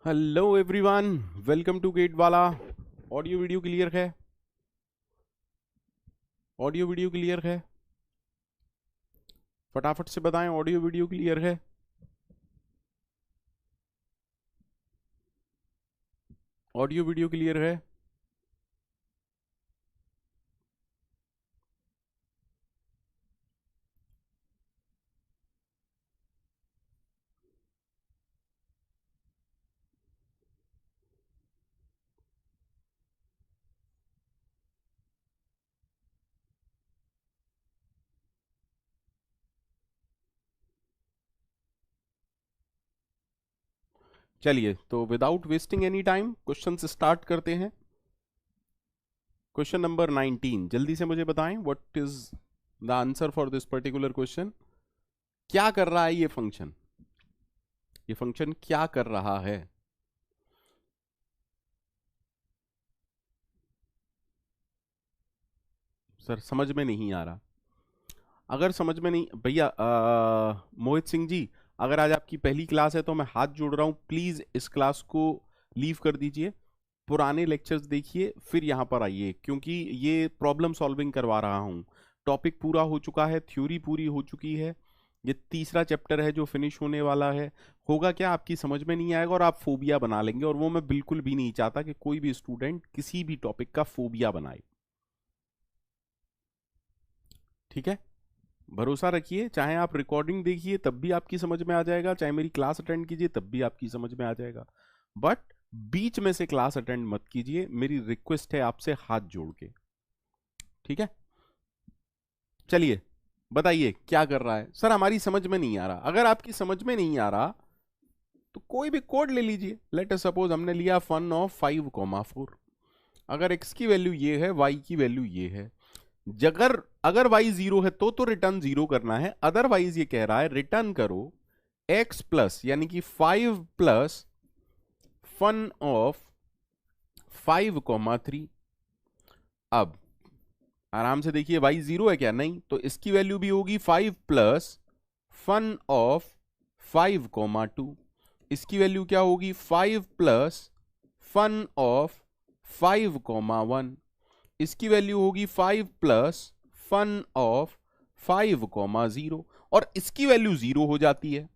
Hello everyone, welcome to GATE वाला। Audio video clear है? Audio video clear है? फटाफट से बताएं, ऑडियो वीडियो क्लियर है? ऑडियो वीडियो क्लियर है? चलिए, तो without wasting any time question start करते हैं। क्वेश्चन नंबर 19, जल्दी से मुझे बताएं what is the answer for this particular question. क्या कर रहा है ये फंक्शन? ये फंक्शन क्या कर रहा है? सर समझ में नहीं आ रहा। अगर समझ में नहीं भैया, मोहित सिंह जी, अगर आज आपकी पहली क्लास है तो मैं हाथ जोड़ रहा हूं, प्लीज इस क्लास को लीव कर दीजिए। पुराने लेक्चर्स देखिए फिर यहाँ पर आइए, क्योंकि ये प्रॉब्लम सॉल्विंग करवा रहा हूँ। टॉपिक पूरा हो चुका है, थ्योरी पूरी हो चुकी है। ये तीसरा चैप्टर है जो फिनिश होने वाला है। होगा क्या, आपकी समझ में नहीं आएगा और आप फोबिया बना लेंगे, और वो मैं बिल्कुल भी नहीं चाहता कि कोई भी स्टूडेंट किसी भी टॉपिक का फोबिया बनाए। ठीक है, भरोसा रखिए, चाहे आप रिकॉर्डिंग देखिए तब भी आपकी समझ में आ जाएगा, चाहे मेरी क्लास अटेंड कीजिए तब भी आपकी समझ में आ जाएगा। बट बीच में से क्लास अटेंड मत कीजिए, मेरी रिक्वेस्ट है आपसे हाथ जोड़ के। ठीक है, चलिए बताइए क्या कर रहा है। सर हमारी समझ में नहीं आ रहा, अगर आपकी समझ में नहीं आ रहा तो कोई भी कोड ले लीजिए। लेट अस सपोज हमने लिया फन ऑफ 5,4। अगर x की वैल्यू ये है, y की वैल्यू ये है, जगर अगर y जीरो है तो रिटर्न जीरो करना है, अदरवाइज ये कह रहा है रिटर्न करो x प्लस, यानी कि 5 प्लस फन ऑफ 5,3। अब आराम से देखिए, y जीरो है क्या? नहीं, तो इसकी वैल्यू भी होगी 5 प्लस फन ऑफ 5,2। इसकी वैल्यू क्या होगी? 5 प्लस फन ऑफ 5,1। इसकी वैल्यू होगी 5 प्लस फन ऑफ 5,0। और इसकी वैल्यू जीरो हो जाती है,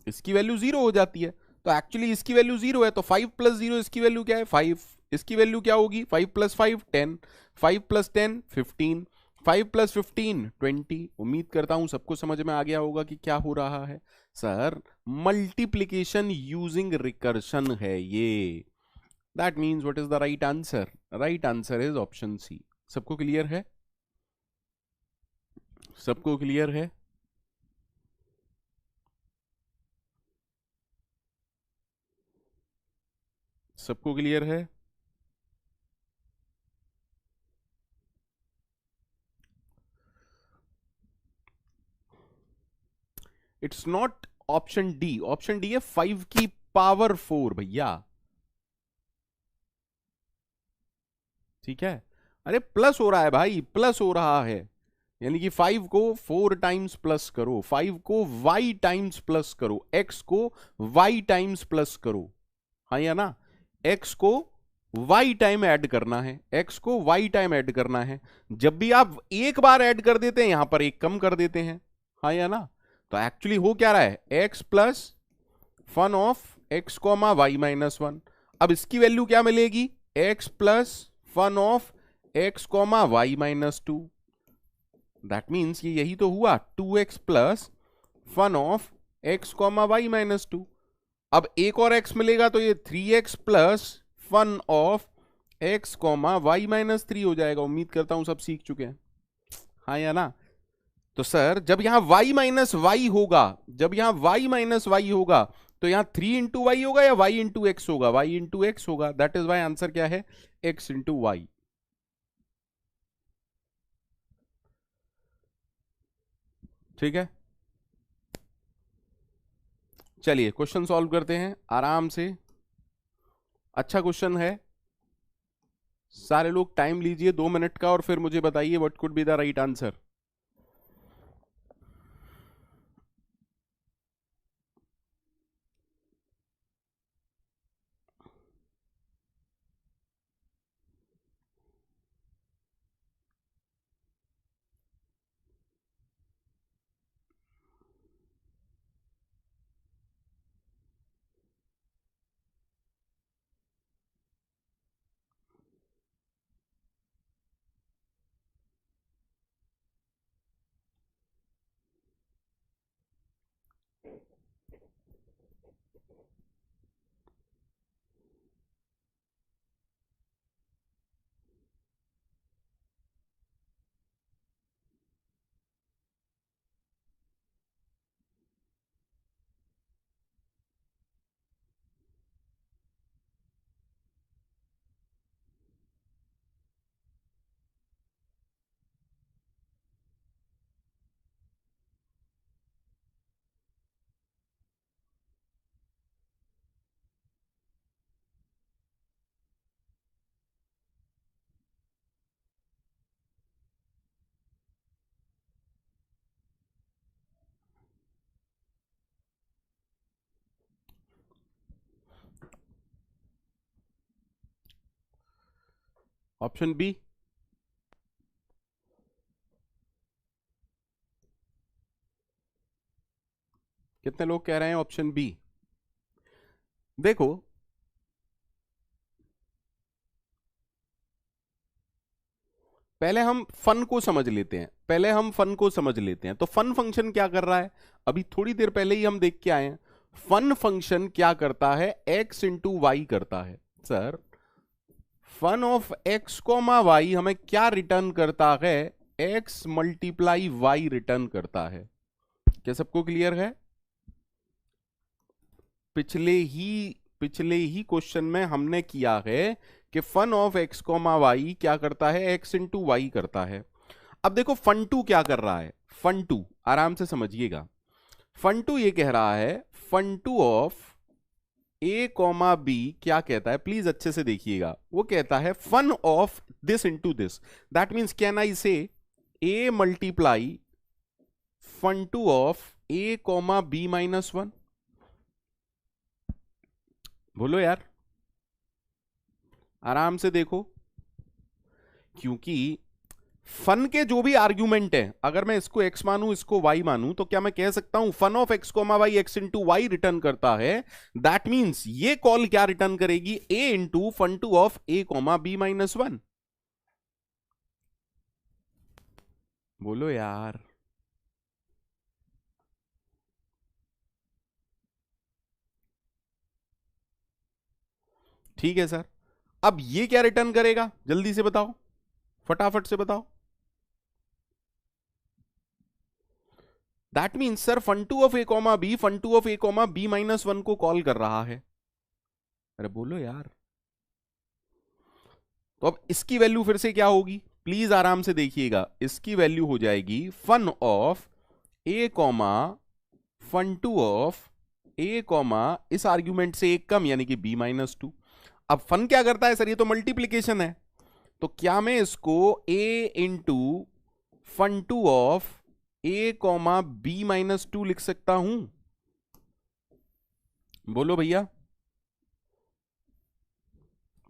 इसकी वैल्यू जीरो हो जाती है। तो एक्चुअली इसकी वैल्यू जीरो है, तो 5 प्लस जीरो, इसकी वैल्यू क्या है? 5। इसकी वैल्यू क्या होगी? 5 प्लस 5 10, 5 प्लस 10 15, 5 प्लस 15 20। उम्मीद करता हूं सबको समझ में आ गया होगा कि क्या हो रहा है। सर मल्टीप्लीकेशन यूजिंग रिकर्शन है ये। That means what is the right answer? Right answer is option C. सबको क्लियर है? सबको क्लियर है? सबको क्लियर है? It's not option D, option D है 5 की पावर 4 भैया। ठीक है, अरे प्लस हो रहा है भाई, प्लस हो रहा है, यानी कि 5 को 4 टाइम्स प्लस करो, 5 को y टाइम्स प्लस करो, x को y टाइम्स प्लस करो। हाँ या ना? x को y टाइम ऐड करना है, x को y टाइम ऐड करना है। जब भी आप एक बार ऐड कर देते हैं, यहां पर एक कम कर देते हैं। हाँ या ना? तो एक्चुअली हो क्या रहा है? x plus fun of x comma y minus one. अब इसकी वैल्यू क्या मिलेगी? x plus fun of x comma y minus two. That means ये यही तो हुआ, 2x plus fun of x comma y minus two. अब एक और x मिलेगा तो ये 3x plus fun of x comma y minus three हो जाएगा। उम्मीद करता हूं सब सीख चुके हैं। हाँ या ना? तो सर जब यहां y माइनस वाई होगा, जब यहां y माइनस वाई होगा, तो यहां 3 इंटू वाई होगा या y इंटू एक्स होगा? y इंटू एक्स होगा। दैट इज वाई आंसर क्या है? x into y. ठीक है, चलिए क्वेश्चन सॉल्व करते हैं आराम से। अच्छा क्वेश्चन है, सारे लोग टाइम लीजिए 2 मिनट का और फिर मुझे बताइए what could be the right answer. Option B. कितने लोग कह रहे हैं ऑप्शन बी? देखो, पहले हम फन को समझ लेते हैं, पहले हम फन को समझ लेते हैं। तो फन फंक्शन क्या कर रहा है, अभी थोड़ी देर पहले ही हम देख के आए हैं। फन फंक्शन क्या करता है, x इंटू वाई करता है। Sir, fun of x comma y हमें क्या रिटर्न करता है, x मल्टीप्लाई वाई रिटर्न करता है। क्या सबको क्लियर है? पिछले ही क्वेश्चन में हमने किया है कि fun of x comma y क्या करता है, x इंटू वाई करता है। अब देखो फन टू क्या कर रहा है, फन टू आराम से समझिएगा। फन टू ये कह रहा है, fun two of a comma b क्या कहता है, प्लीज अच्छे से देखिएगा। वो कहता है fun of this into this, that means can I say a multiply fun two of a comma b minus one. बोलो यार, आराम से देखो, क्योंकि फन के जो भी आर्ग्यूमेंट है, अगर मैं इसको x मानूं इसको y मानूं, तो क्या मैं कह सकता हूं fun of x comma y x into y return करता है। दैट मीन्स ये कॉल क्या रिटर्न करेगी, a into fun two of a comma b minus one. बोलो यार, ठीक है सर। अब ये क्या रिटर्न करेगा, जल्दी से बताओ, फटाफट से बताओ। That means sir fun two of a comma b fun two of a comma b minus one को कॉल कर रहा है। अरे बोलो यार, तो अब इसकी वैल्यू फिर से क्या होगी, प्लीज आराम से देखिएगा। इसकी वैल्यू हो जाएगी fun of a comma fun two of a comma इस आर्ग्यूमेंट से एक कम यानी कि बी माइनस टू। अब फन क्या करता है सर, ये तो मल्टीप्लीकेशन है, तो क्या मैं इसको a into fun two of a comma b minus two लिख सकता हूं? बोलो भैया,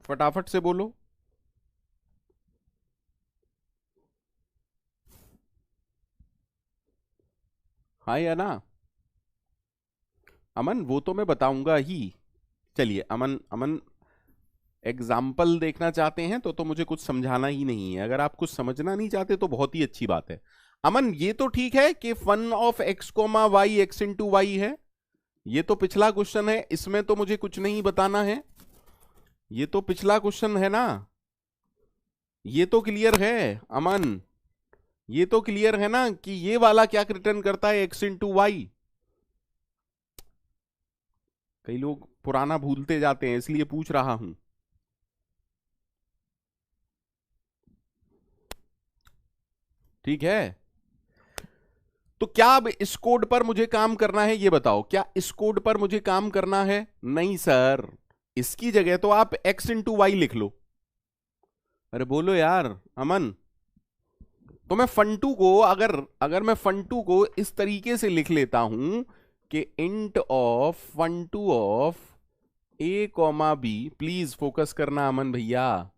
फटाफट से बोलो। हाँ या ना? अमन वो तो मैं बताऊंगा ही। चलिए अमन, अमन एग्जाम्पल देखना चाहते हैं तो मुझे कुछ समझाना ही नहीं है। अगर आप कुछ समझना नहीं चाहते तो बहुत ही अच्छी बात है। अमन ये तो ठीक है कि fun of x comma y x into y है, ये तो पिछला क्वेश्चन है, इसमें तो मुझे कुछ नहीं बताना है। ये तो पिछला क्वेश्चन है ना, ये तो क्लियर है अमन, ये तो क्लियर है ना कि ये वाला क्या रिटर्न करता है, एक्स इंटू वाई। कई लोग पुराना भूलते जाते हैं इसलिए पूछ रहा हूं। ठीक है, तो क्या अब इस कोड पर मुझे काम करना है, ये बताओ, क्या इस कोड पर मुझे काम करना है? नहीं सर, इसकी जगह तो आप x इंटू वाई लिख लो। अरे बोलो यार अमन, तो मैं फन2 को अगर मैं फन2 को इस तरीके से लिख लेता हूं कि int of fun two of a comma b, please focus करना अमन भैया,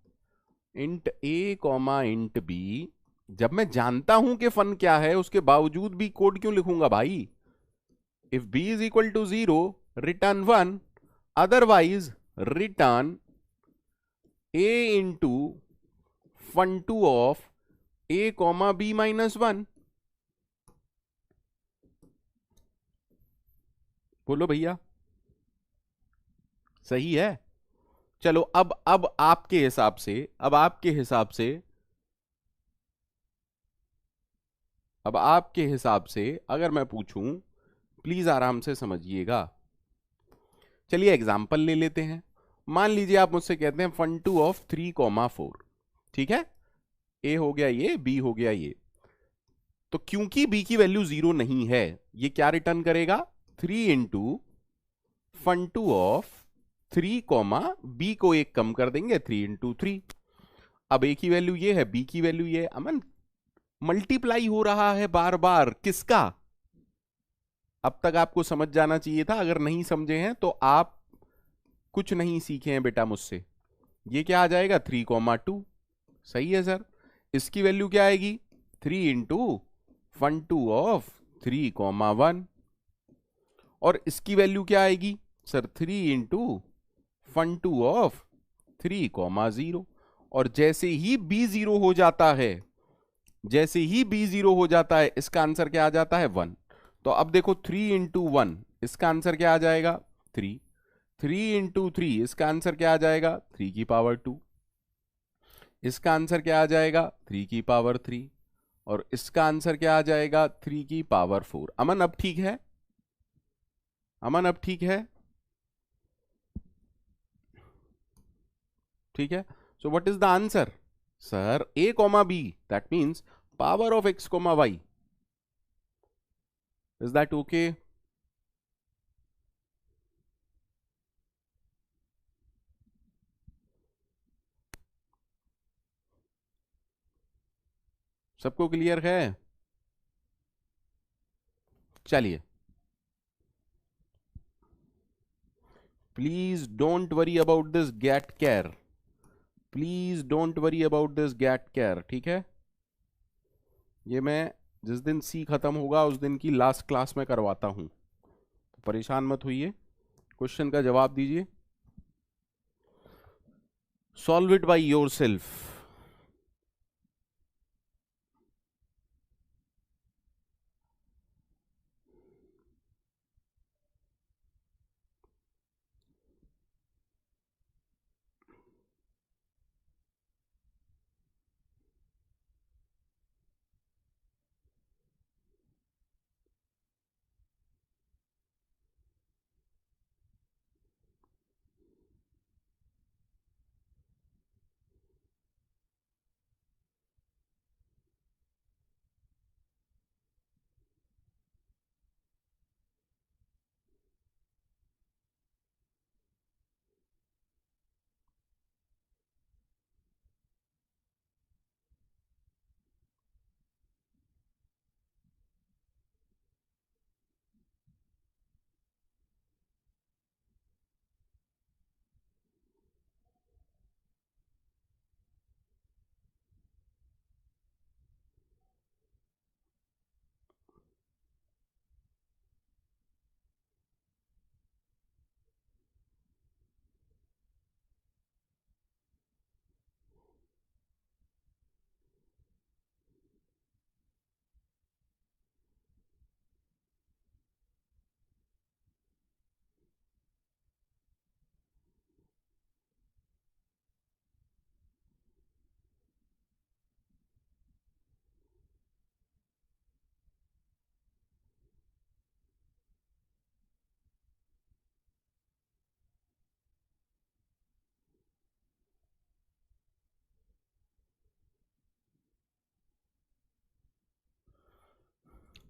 int a comma int b. जब मैं जानता हूं कि फन क्या है उसके बावजूद भी कोड क्यों लिखूंगा भाई? If b is equal to 0 return 1, otherwise return a into fun two of a comma b minus one. बोलो भैया, सही है? चलो अब आपके हिसाब से, अब आपके हिसाब से अगर मैं पूछूं, प्लीज आराम से समझिएगा। चलिए एग्जाम्पल ले लेते हैं। मान लीजिए आप मुझसे कहते हैं फन2 ऑफ 3,4, ठीक है, ए हो गया ये, बी हो गया ये। तो क्योंकि बी की वैल्यू 0 नहीं है, ये क्या रिटर्न करेगा, 3 into fun two of 3 comma B को एक कम कर देंगे, 3 इंटू 3। अब ए की वैल्यू ये है, बी की वैल्यू ये है। अमन मल्टीप्लाई हो रहा है बार बार, किसका? अब तक आपको समझ जाना चाहिए था, अगर नहीं समझे हैं तो आप कुछ नहीं सीखे हैं बेटा मुझसे। ये क्या आ जाएगा, 3,2। सही है सर। इसकी वैल्यू क्या आएगी? 3 इंटू 1 2 ऑफ 3, 1। और इसकी वैल्यू क्या आएगी सर? 3 into 1 2 of 3, 0। और जैसे ही b 0 हो जाता है, जैसे ही b 0 हो जाता है, इसका आंसर क्या आ जाता है? 1। तो अब देखो 3 इंटू 1, इसका आंसर क्या आ जाएगा? 3। 3 इंटू 3, इसका आंसर क्या आ जाएगा? 3 की पावर 2। इसका आंसर क्या आ जाएगा? 3 की पावर 3। और इसका आंसर क्या आ जाएगा? 3 की पावर 4। अमन अब ठीक है? अमन अब ठीक है? ठीक है। So what is the answer sir? a comma b, that means power of x comma y। Is that okay? सबको क्लियर है? चलिए, please don't worry about this GATE care, please don't worry about this GATE care. ठीक है, ये मैं जिस दिन सी खत्म होगा उस दिन की लास्ट क्लास में करवाता हूं, तो परेशान मत होइए, क्वेश्चन का जवाब दीजिए। Solve it by yourself.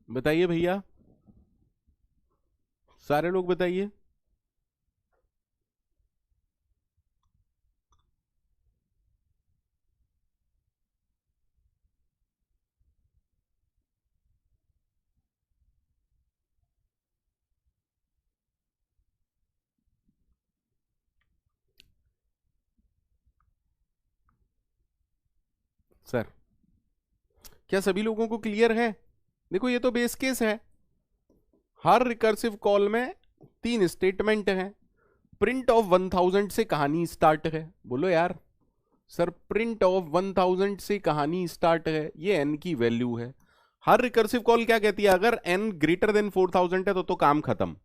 बताइए भैया, सारे लोग बताइए। सर, क्या सभी लोगों को क्लियर है? देखो ये तो बेस केस है, हर रिकर्सिव कॉल में 3 स्टेटमेंट हैं। प्रिंट ऑफ 1000 से कहानी स्टार्ट है। बोलो यार सर, प्रिंट ऑफ 1000 से कहानी स्टार्ट है, ये एन की वैल्यू है। हर रिकर्सिव कॉल क्या कहती है? अगर एन ग्रेटर देन 4000 है तो काम खत्म,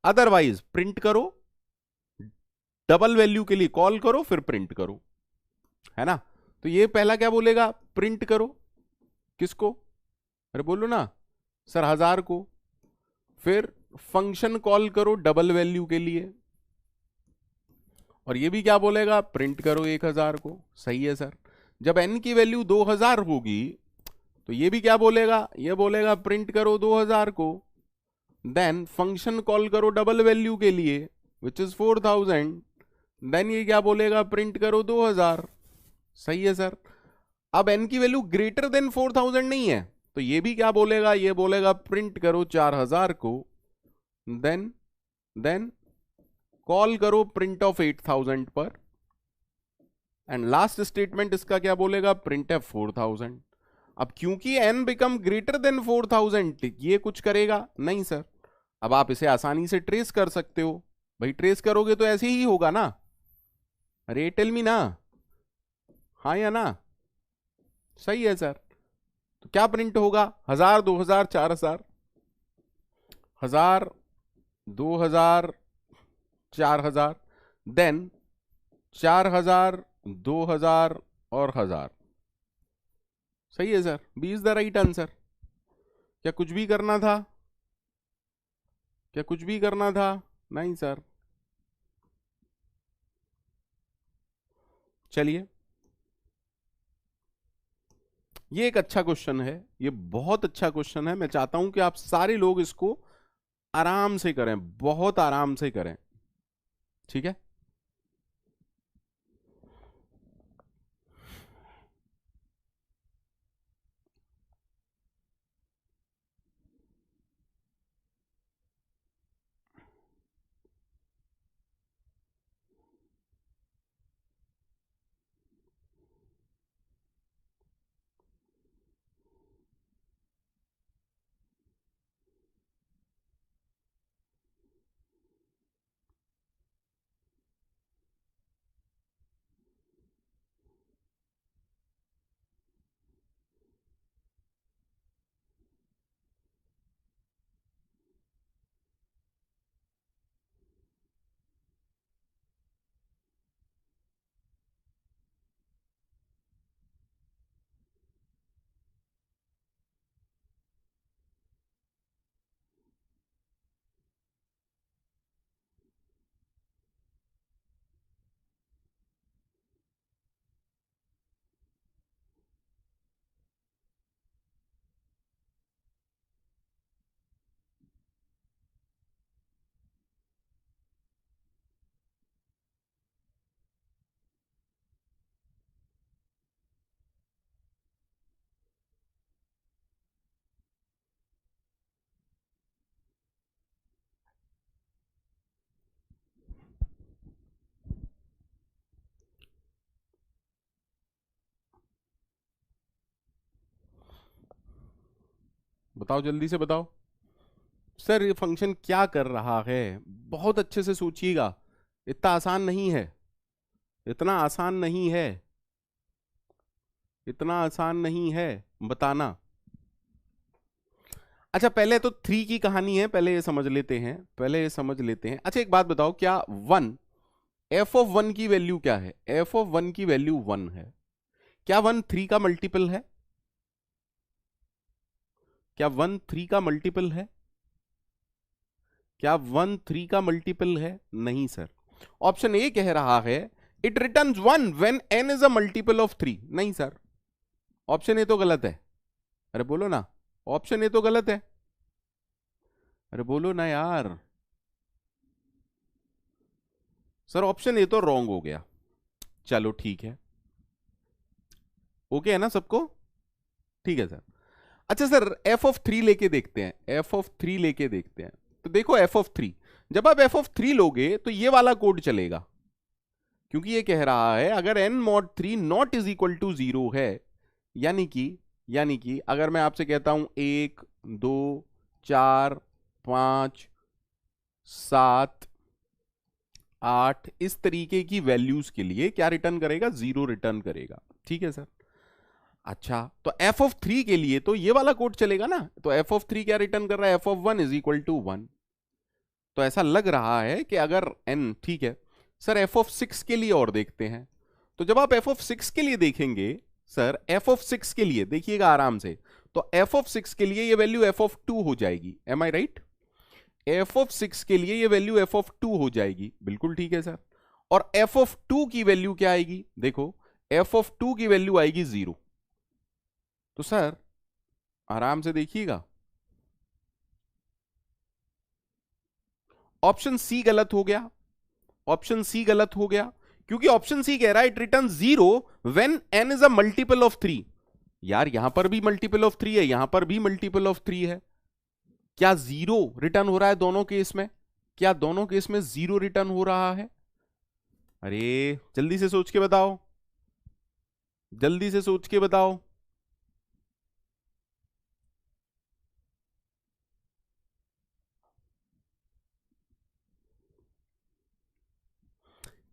अदरवाइज प्रिंट करो, डबल वैल्यू के लिए कॉल करो फिर प्रिंट करो, है ना? तो ये पहला क्या बोलेगा? प्रिंट करो। किसको? अरे बोलो ना सर, 1000 को। फिर फंक्शन कॉल करो डबल वैल्यू के लिए, और ये भी क्या बोलेगा? प्रिंट करो 1000 को। सही है सर। जब n की वैल्यू 2000 होगी तो ये भी क्या बोलेगा? ये बोलेगा प्रिंट करो 2000 को। देन फंक्शन कॉल करो डबल वैल्यू के लिए विच इज 4000। देन ये क्या बोलेगा? प्रिंट करो 2000। सही है सर। अब n की वैल्यू ग्रेटर देन 4000 नहीं है, तो ये भी क्या बोलेगा? ये बोलेगा प्रिंट करो 4000 को। देन कॉल करो प्रिंट ऑफ 8000 पर, एंड लास्ट स्टेटमेंट इसका क्या बोलेगा, प्रिंट एफ 4000। अब क्योंकि n बिकम ग्रेटर देन 4000 ये कुछ करेगा नहीं सर। अब आप इसे आसानी से ट्रेस कर सकते हो भाई, ट्रेस करोगे तो ऐसे ही होगा ना। अरे टेल मी ना, हाँ या ना, सही है सर। तो क्या प्रिंट होगा, 1000 2000 4000, 1000 2000 4000, देन 4000 2000 और 1000। सही है sir, B is the right answer. क्या कुछ भी करना था, क्या कुछ भी करना था, नहीं सर। चलिए, ये एक अच्छा क्वेश्चन है, ये बहुत अच्छा क्वेश्चन है। मैं चाहता हूं कि आप सारे लोग इसको आराम से करें, बहुत आराम से करें, ठीक है। बताओ जल्दी से बताओ सर, ये फंक्शन क्या कर रहा है। बहुत अच्छे से सोचिएगा, इतना आसान नहीं है, इतना आसान नहीं है, इतना आसान नहीं है बताना। अच्छा, पहले तो 3 की कहानी है, पहले ये समझ लेते हैं, पहले ये समझ लेते हैं। अच्छा एक बात बताओ, क्या 1, एफ ऑफ 1 की वैल्यू क्या है, एफ ऑफ 1 की वैल्यू 1 है। क्या 1 3 का मल्टीपल है, क्या 1 3 का मल्टीपल है, क्या 1 3 का मल्टीपल है, नहीं सर। ऑप्शन ए कह रहा है it returns 1 when n is a multiple of 3, नहीं सर, ऑप्शन ए तो गलत है। अरे बोलो ना, ऑप्शन ए तो गलत है, अरे बोलो ना यार। सर ऑप्शन ए तो रॉन्ग हो गया। चलो ठीक है, ओके है ना सबको, ठीक है सर। अच्छा सर, एफ ऑफ 3 लेके देखते हैं, एफ ऑफ 3 लेके देखते हैं। तो देखो एफ ऑफ 3, जब आप एफ ऑफ 3 लोगे तो ये वाला कोड चलेगा, क्योंकि ये कह रहा है अगर n mod 3 not is equal to 0 है, यानी कि अगर मैं आपसे कहता हूं 1 2 4 5 7 8 इस तरीके की वैल्यूज के लिए क्या रिटर्न करेगा, 0 रिटर्न करेगा, ठीक है सर। अच्छा, तो एफ ऑफ 3 के लिए तो ये वाला कोड चलेगा ना, तो एफ ऑफ 3 क्या रिटर्न कर रहा है, f of 1 is equal to 1। तो ऐसा लग रहा है कि अगर n, ठीक है सर, एफ ऑफ 6 के लिए और देखते हैं। तो जब आप एफ ऑफ 6 के लिए देखेंगे सर, एफ ऑफ 6 के लिए देखिएगा आराम से, तो एफ ऑफ 6 के लिए ये वैल्यू एफ ऑफ 2 हो जाएगी, am I right. F of 6 के लिए ये वैल्यू एफ ऑफ 2 हो जाएगी, बिल्कुल ठीक है सर। और एफ ऑफ 2 की वैल्यू क्या आएगी, देखो एफ ऑफ 2 की वैल्यू आएगी 0। तो सर आराम से देखिएगा, ऑप्शन सी गलत हो गया, ऑप्शन सी गलत हो गया, क्योंकि ऑप्शन सी कह रहा है it return 0 when n is a multiple of 3। यार यहां पर भी मल्टीपल ऑफ 3 है, यहां पर भी मल्टीपल ऑफ 3 है। क्या 0 रिटर्न हो रहा है दोनों केस में, क्या दोनों केस में 0 रिटर्न हो रहा है। अरे जल्दी से सोच के बताओ, जल्दी से सोच के बताओ।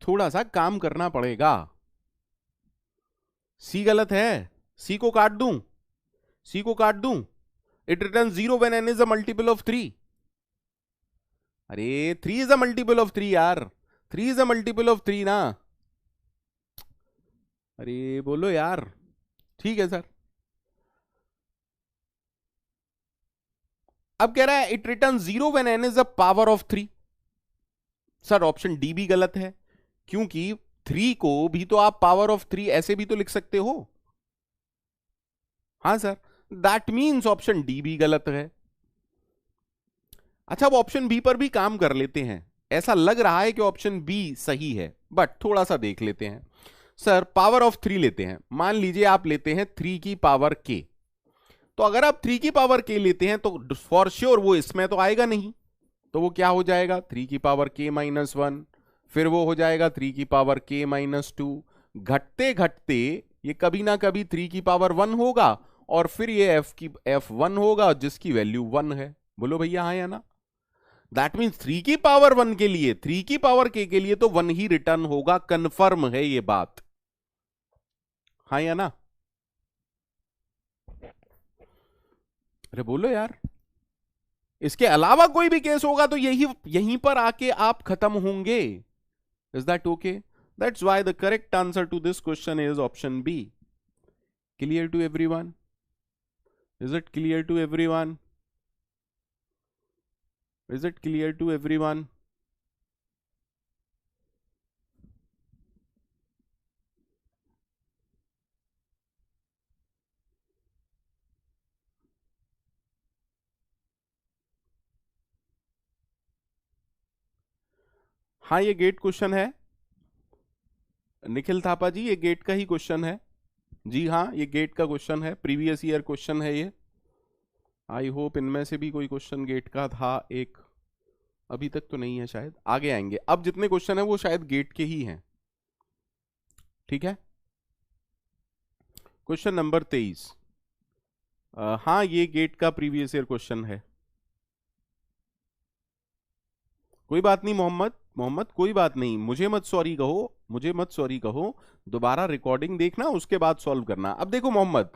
थोड़ा सा काम करना पड़ेगा। सी गलत है। सी को काट दूं? सी को काट दूं? It return zero when n is a multiple of three. अरे three is a multiple of three यार। Three is a multiple of three ना। अरे बोलो यार। ठीक है सर। अब कह रहा है it return zero when n is a power of three. Sir option D भी गलत है, क्योंकि थ्री को भी तो आप पावर ऑफ थ्री ऐसे भी तो लिख सकते हो। हाँ sir, that means option D भी गलत है। अच्छा, अब ऑप्शन बी पर भी काम कर लेते हैं। ऐसा लग रहा है कि ऑप्शन बी सही है, बट थोड़ा सा देख लेते हैं। सर पावर ऑफ थ्री लेते हैं, मान लीजिए आप लेते हैं थ्री की पावर के। तो अगर आप थ्री की पावर के लेते हैं तो फॉर श्योर वो इसमें तो आएगा नहीं। तो वो क्या हो जाएगा, थ्री की पावर के माइनस वन। फिर वो हो जाएगा थ्री की पावर के माइनस टू। घटते घटते ये कभी ना कभी थ्री की पावर वन होगा, और फिर ये एफ वन होगा जिसकी वैल्यू वन है। बोलो भैया हाँ या ना। दैट मीन्स थ्री की पावर वन के लिए, थ्री की पावर के लिए तो वन ही रिटर्न होगा, कंफर्म है ये बात। हाँ या ना। अरे बोलो यार। इसके अलावा कोई भी केस होगा तो यही यहीं पर आके आप खत्म होंगे। Is that okay? That's why the correct answer to this question is option B. Clear to everyone? Is it clear to everyone? Is it clear to everyone? हाँ ये गेट क्वेश्चन है निखिल थापा जी, ये गेट का ही क्वेश्चन है। जी हाँ, ये gate का question है, प्रीवियस ईयर क्वेश्चन है ये। आई होप इनमें से भी कोई क्वेश्चन गेट का था एक। अभी तक तो नहीं है, शायद आगे आएंगे। अब जितने क्वेश्चन है वो शायद गेट के ही हैं। ठीक है। Question number 23। हाँ ये गेट का प्रीवियस ईयर क्वेश्चन है। कोई बात नहीं मोहम्मद, मोहम्मद कोई बात नहीं, मुझे मत सॉरी कहो, मुझे मत सॉरी कहो। दोबारा रिकॉर्डिंग देखना, उसके बाद सॉल्व करना। अब देखो मोहम्मद,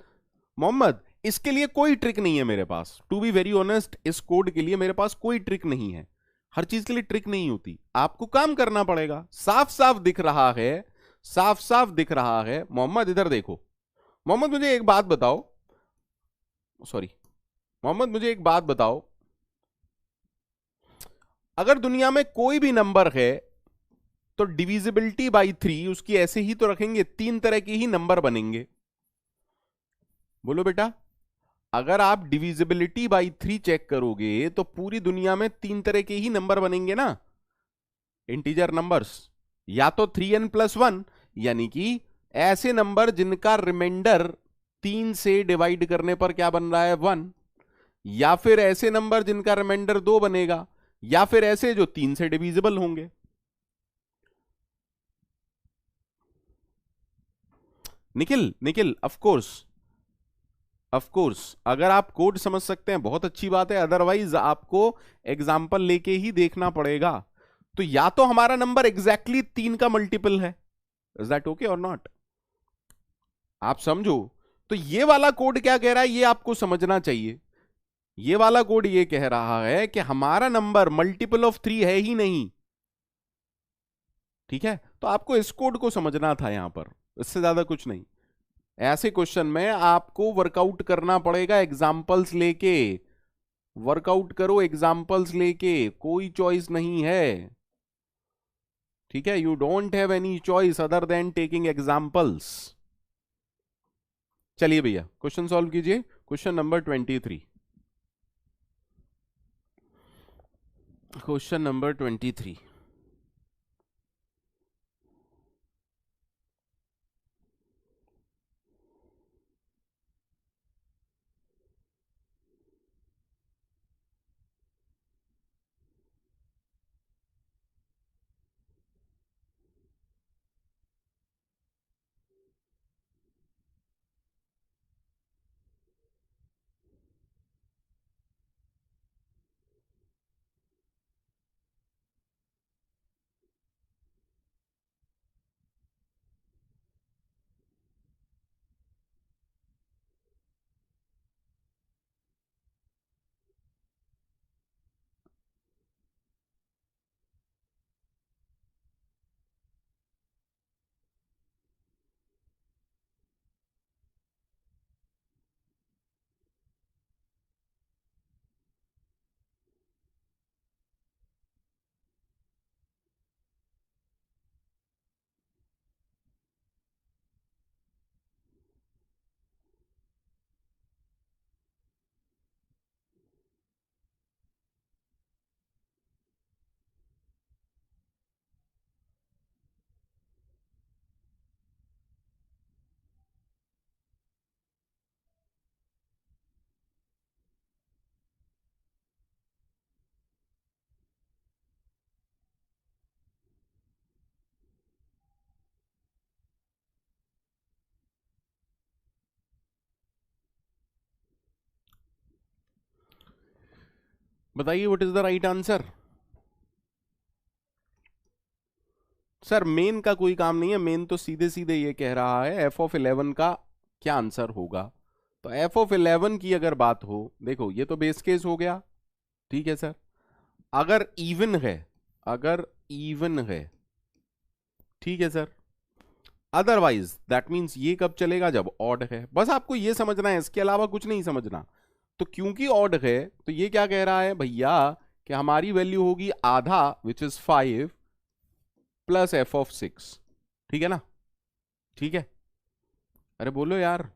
मोहम्मद इसके लिए कोई ट्रिक नहीं है मेरे पास। टू बी वेरी ऑनेस्ट, इस कोड के लिए मेरे पास कोई ट्रिक नहीं है। हर चीज के लिए ट्रिक नहीं होती, आपको काम करना पड़ेगा। साफ साफ दिख रहा है, साफ साफ दिख रहा है। मोहम्मद इधर देखो। मोहम्मद मुझे एक बात बताओ, सॉरी मोहम्मद मुझे एक बात बताओ, अगर दुनिया में कोई भी नंबर है तो डिविजिबिलिटी बाई थ्री उसकी ऐसे ही तो रखेंगे, तीन तरह के ही नंबर बनेंगे। बोलो बेटा, अगर आप डिविजिबिलिटी बाई थ्री चेक करोगे तो पूरी दुनिया में तीन तरह के ही नंबर बनेंगे ना, इंटीजर नंबर्स। या तो थ्री एन प्लस वन, यानी कि ऐसे नंबर जिनका रिमाइंडर तीन से डिवाइड करने पर क्या बन रहा है, वन। या फिर ऐसे नंबर जिनका रिमाइंडर दो बनेगा, या फिर ऐसे जो तीन से डिविजिबल होंगे। Nikhil, Nikhil of course, of course अगर आप कोड समझ सकते हैं बहुत अच्छी बात है, अदरवाइज आपको एग्जाम्पल लेके ही देखना पड़ेगा। तो या तो हमारा नंबर एग्जैक्टली तीन का मल्टीपल है, इज दैट ओके और नॉट? आप समझो। तो ये वाला कोड क्या कह रहा है ये आपको समझना चाहिए। ये वाला कोड ये कह रहा है कि हमारा नंबर मल्टीपल ऑफ थ्री है ही नहीं। ठीक है, तो आपको इस कोड को समझना था यहां पर, इससे ज्यादा कुछ नहीं। ऐसे क्वेश्चन में आपको वर्कआउट करना पड़ेगा एग्जाम्पल्स लेके। वर्कआउट करो एग्जाम्पल्स लेके, कोई चॉइस नहीं है। ठीक है, you don't have any choice other than taking examples. चलिए भैया क्वेश्चन सॉल्व कीजिए। Question number 23। Question number 23। बताइए what is the right answer. Sir main का कोई काम नहीं है, मेन तो सीधे सीधे ये कह रहा है एफ ऑफ 11 का क्या आंसर होगा। तो एफ ऑफ 11 की अगर बात हो, देखो ये तो बेस केस हो गया, ठीक है सर। अगर इवन है, अगर इवन है, ठीक है सर, अदरवाइज दैट मींस ये कब चलेगा, जब ऑड है। बस आपको ये समझना है, इसके अलावा कुछ नहीं समझना। तो क्योंकि ऑड है तो ये क्या कह रहा है भैया कि हमारी वैल्यू होगी आधा, which is 5 plus F of 6, ठीक है ना, ठीक है। अरे बोलो यार,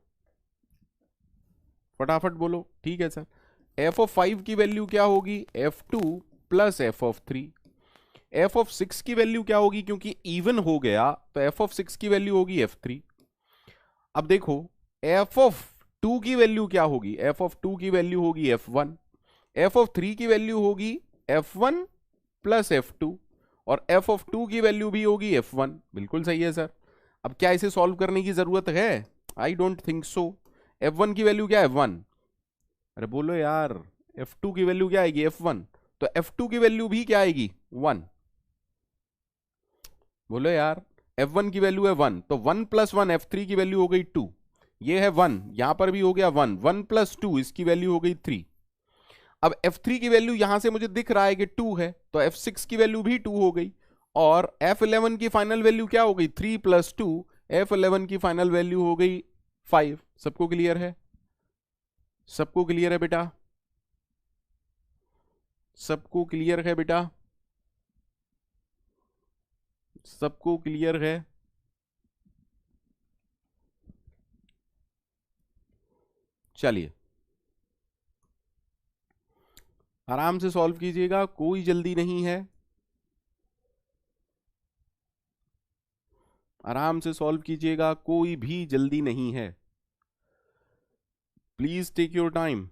फटाफट बोलो, ठीक है सर। एफ ऑफ 5 की वैल्यू क्या होगी, f2 plus F of 3। F of 6 की वैल्यू क्या होगी, क्योंकि इवन हो गया तो एफ ऑफ 6 की वैल्यू होगी f3। अब देखो एफ ऑफ 2 की वैल्यू क्या होगी, एफ ऑफ 2 की वैल्यू होगी f1। एफ ऑफ 3 की वैल्यू होगी f1 प्लस f2, और एफ ऑफ 2 की वैल्यू भी होगी f1। बिल्कुल सही है सर। अब क्या इसे सॉल्व करने की जरूरत है, I don't think so. f1 की वैल्यू क्या है 1, अरे बोलो यार, f2 की वैल्यू क्या आएगी f1, तो f2 की वैल्यू भी क्या आएगी 1, बोलो यार। f1 की वैल्यू है 1, तो 1 प्लस 1 f3 की वैल्यू हो गई 2, ये है 1, यहां पर भी हो गया 1, 1 प्लस 2 इसकी वैल्यू हो गई 3। अब f3 की वैल्यू यहां से मुझे दिख रहा है कि 2 है, तो f6 की वैल्यू भी 2 हो गई, और f11 की फाइनल वैल्यू क्या हो गई 3 प्लस 2, f11 की फाइनल वैल्यू हो गई 5। सबको क्लियर है, सबको क्लियर है बेटा, सबको क्लियर है बेटा, सबको क्लियर है। चलिए आराम से सॉल्व कीजिएगा, कोई जल्दी नहीं है, आराम से सॉल्व कीजिएगा, कोई भी जल्दी नहीं है, प्लीज टेक योर टाइम।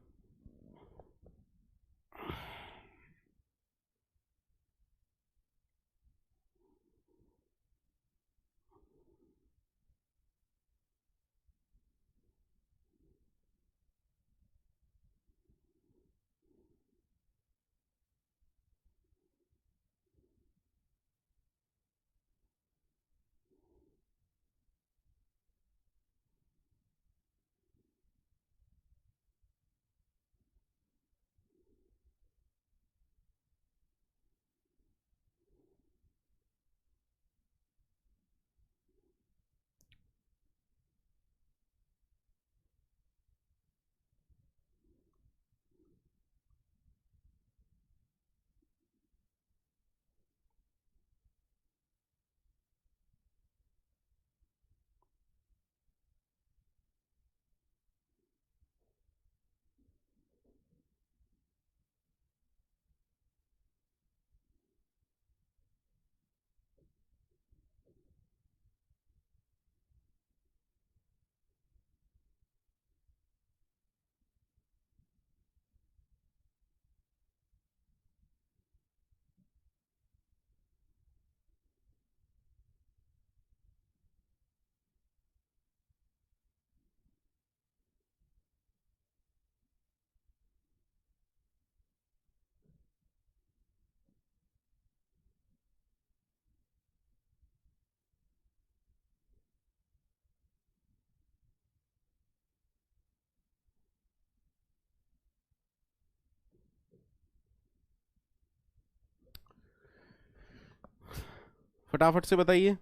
फटाफट से बताइए।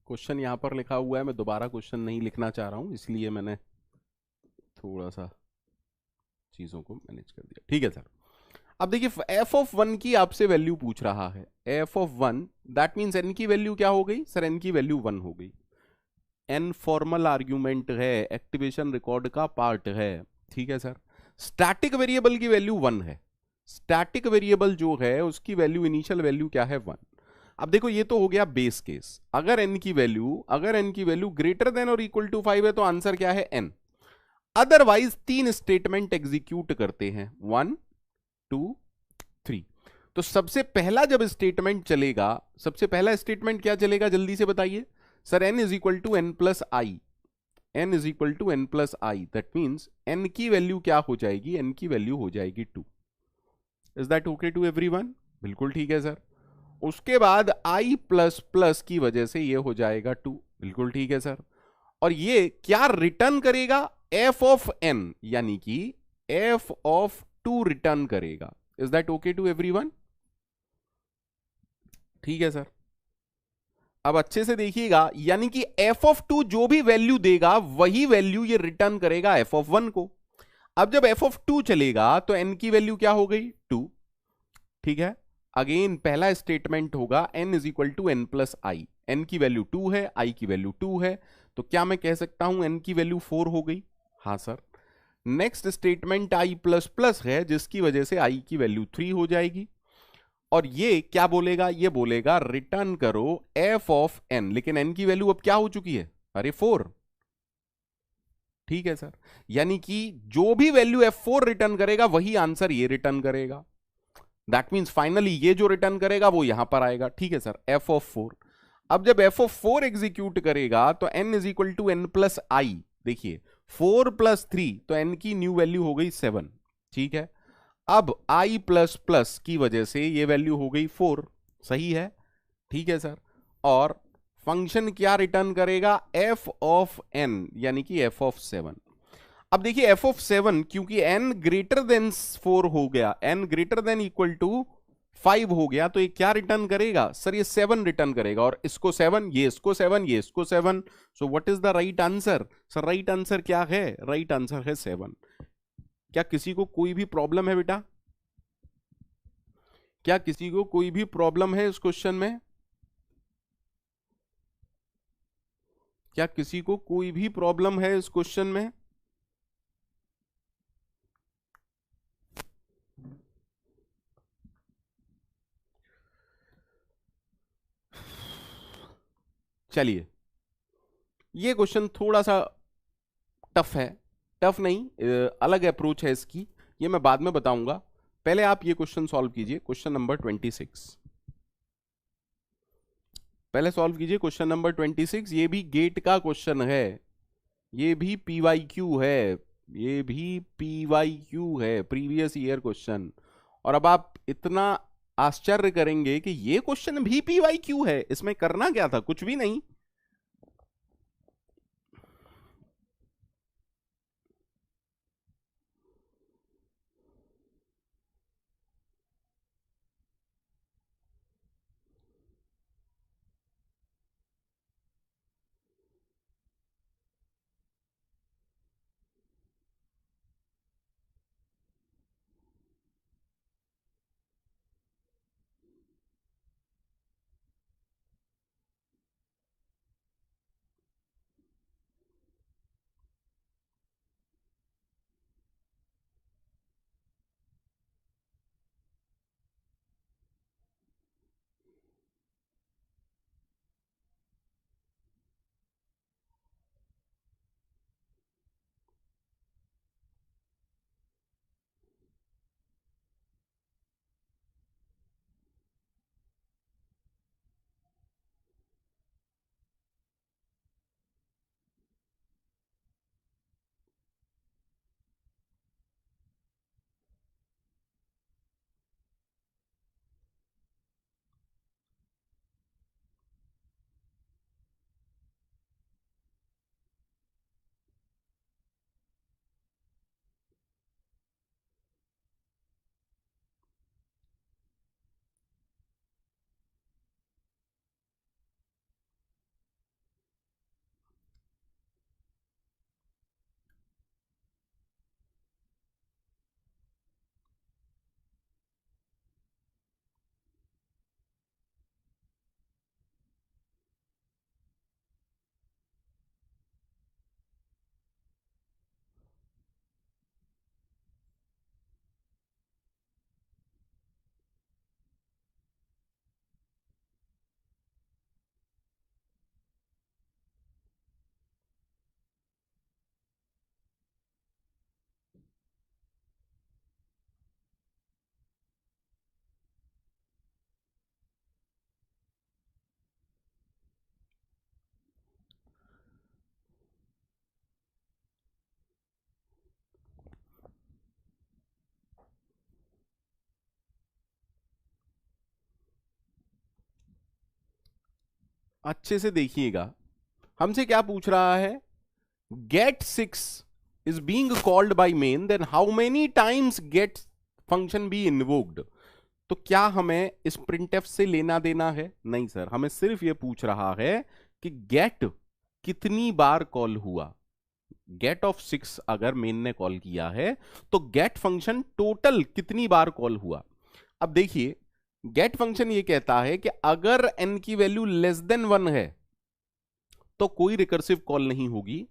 क्वेश्चन यहां पर लिखा हुआ है, मैं दोबारा क्वेश्चन नहीं लिखना चाह रहा हूं, इसलिए मैंने थोड़ा सा चीजों को मैनेज कर दिया, ठीक है सर। अब देखिए एफ ऑफ 1 की आपसे वैल्यू पूछ रहा है, f of 1, that means n की वैल्यू क्या हो गई सर, एन की वैल्यू 1 हो गई। एन फॉर्मल आर्ग्यूमेंट है, एक्टिवेशन रिकॉर्ड का पार्ट है, ठीक है सर। स्टैटिक वेरिएबल की वैल्यू 1 है, स्टैटिक वेरिएबल जो है उसकी वैल्यू, इनिशियल वैल्यू क्या है 1। अब देखो ये तो हो गया बेस केस, अगर एन की वैल्यू ग्रेटर देन और इक्वल टू 5 है तो आंसर क्या है n। अदरवाइज 3 स्टेटमेंट एग्जीक्यूट करते हैं, 1 2 3। तो सबसे पहला जब स्टेटमेंट चलेगा, सबसे पहला स्टेटमेंट क्या चलेगा जल्दी से बताइए sir. n is equal to n plus i, n is equal to n plus i, that means n की वैल्यू क्या हो जाएगी, n की वैल्यू हो जाएगी 2। Is that okay to everyone? बिल्कुल ठीक है सर। उसके बाद i प्लस प्लस की वजह से ये हो जाएगा 2, बिल्कुल ठीक है सर। और ये क्या रिटर्न करेगा, f ऑफ n, यानी कि f ऑफ 2 रिटर्न करेगा। Is that okay to everyone? ठीक है सर। अब अच्छे से देखिएगा, यानी कि f ऑफ 2 जो भी वैल्यू देगा वही वैल्यू ये रिटर्न करेगा f ऑफ 1 को। अब जब f ऑफ 2 चलेगा तो n की वैल्यू क्या हो गई, 2। ठीक है, अगेन पहला स्टेटमेंट होगा n is equal to n plus i. n की वैल्यू 2 है, i की वैल्यू 2 है, तो क्या मैं कह सकता हूं n की वैल्यू 4 हो गई? हां sir. Next statement i plus plus है, जिसकी वजह से i की वैल्यू 3 हो जाएगी। और ये क्या बोलेगा, ये बोलेगा रिटर्न करो f ऑफ n, लेकिन n की वैल्यू अब क्या हो चुकी है, अरे 4। ठीक है सर, यानी कि जो भी वैल्यू f4 रिटर्न करेगा वही आंसर ये रिटर्न करेगा। दैट मीन्स फाइनली ये जो रिटर्न करेगा वो यहां पर आएगा। ठीक है सर, f ऑफ 4। अब जब f ऑफ 4 एग्जीक्यूट करेगा तो n is equal to n plus i. देखिए 4 प्लस 3, तो n की न्यू वैल्यू हो गई 7। ठीक है, अब i प्लस प्लस की वजह से ये वैल्यू हो गई 4, सही है। ठीक है सर, और फंक्शन क्या रिटर्न करेगा, f ऑफ n, यानी कि f ऑफ 7। अब देखिए f ऑफ 7, क्योंकि n ग्रेटर देन 4 हो गया, n greater than equal to 5 हो गया, तो ये क्या रिटर्न करेगा सर, ये 7 रिटर्न करेगा। और इसको 7, ये इसको 7, ये इसको 7। सो what is the right answer sir? Right answer क्या है, राइट आंसर है 7। क्या किसी को कोई भी प्रॉब्लम है बेटा? क्या किसी को कोई भी प्रॉब्लम है इस क्वेश्चन में? क्या किसी को कोई भी प्रॉब्लम है इस क्वेश्चन में? चलिए, ये क्वेश्चन थोड़ा सा टफ है। टफ नहीं, अलग अप्रोच है इसकी, ये मैं बाद में बताऊंगा। पहले आप ये क्वेश्चन सॉल्व कीजिए, क्वेश्चन नंबर 26। पहले सॉल्व कीजिए क्वेश्चन नंबर 26। ये भी गेट का क्वेश्चन है, ये भी पीवाईक्यू है, ये भी पीवाईक्यू है, प्रीवियस ईयर क्वेश्चन। और अब आप इतना आश्चर्य करेंगे कि ये क्वेश्चन भी पीवाईक्यू है, इसमें करना क्या था, कुछ भी नहीं। अच्छे से देखिएगा, हमसे क्या पूछ रहा है, gate 6 is being called by main, then how many times gate function be invoked. तो क्या हमें इस प्रिंटफ से लेना देना है? नहीं सर, हमें सिर्फ यह पूछ रहा है कि गेट कितनी बार कॉल हुआ। गेट ऑफ 6 अगर मेन ने कॉल किया है तो गेट फंक्शन टोटल कितनी बार कॉल हुआ। अब देखिए, गेट फंक्शन ये कहता है कि अगर n की वैल्यू लेस देन 1 है तो कोई रिकर्सिव कॉल नहीं होगी,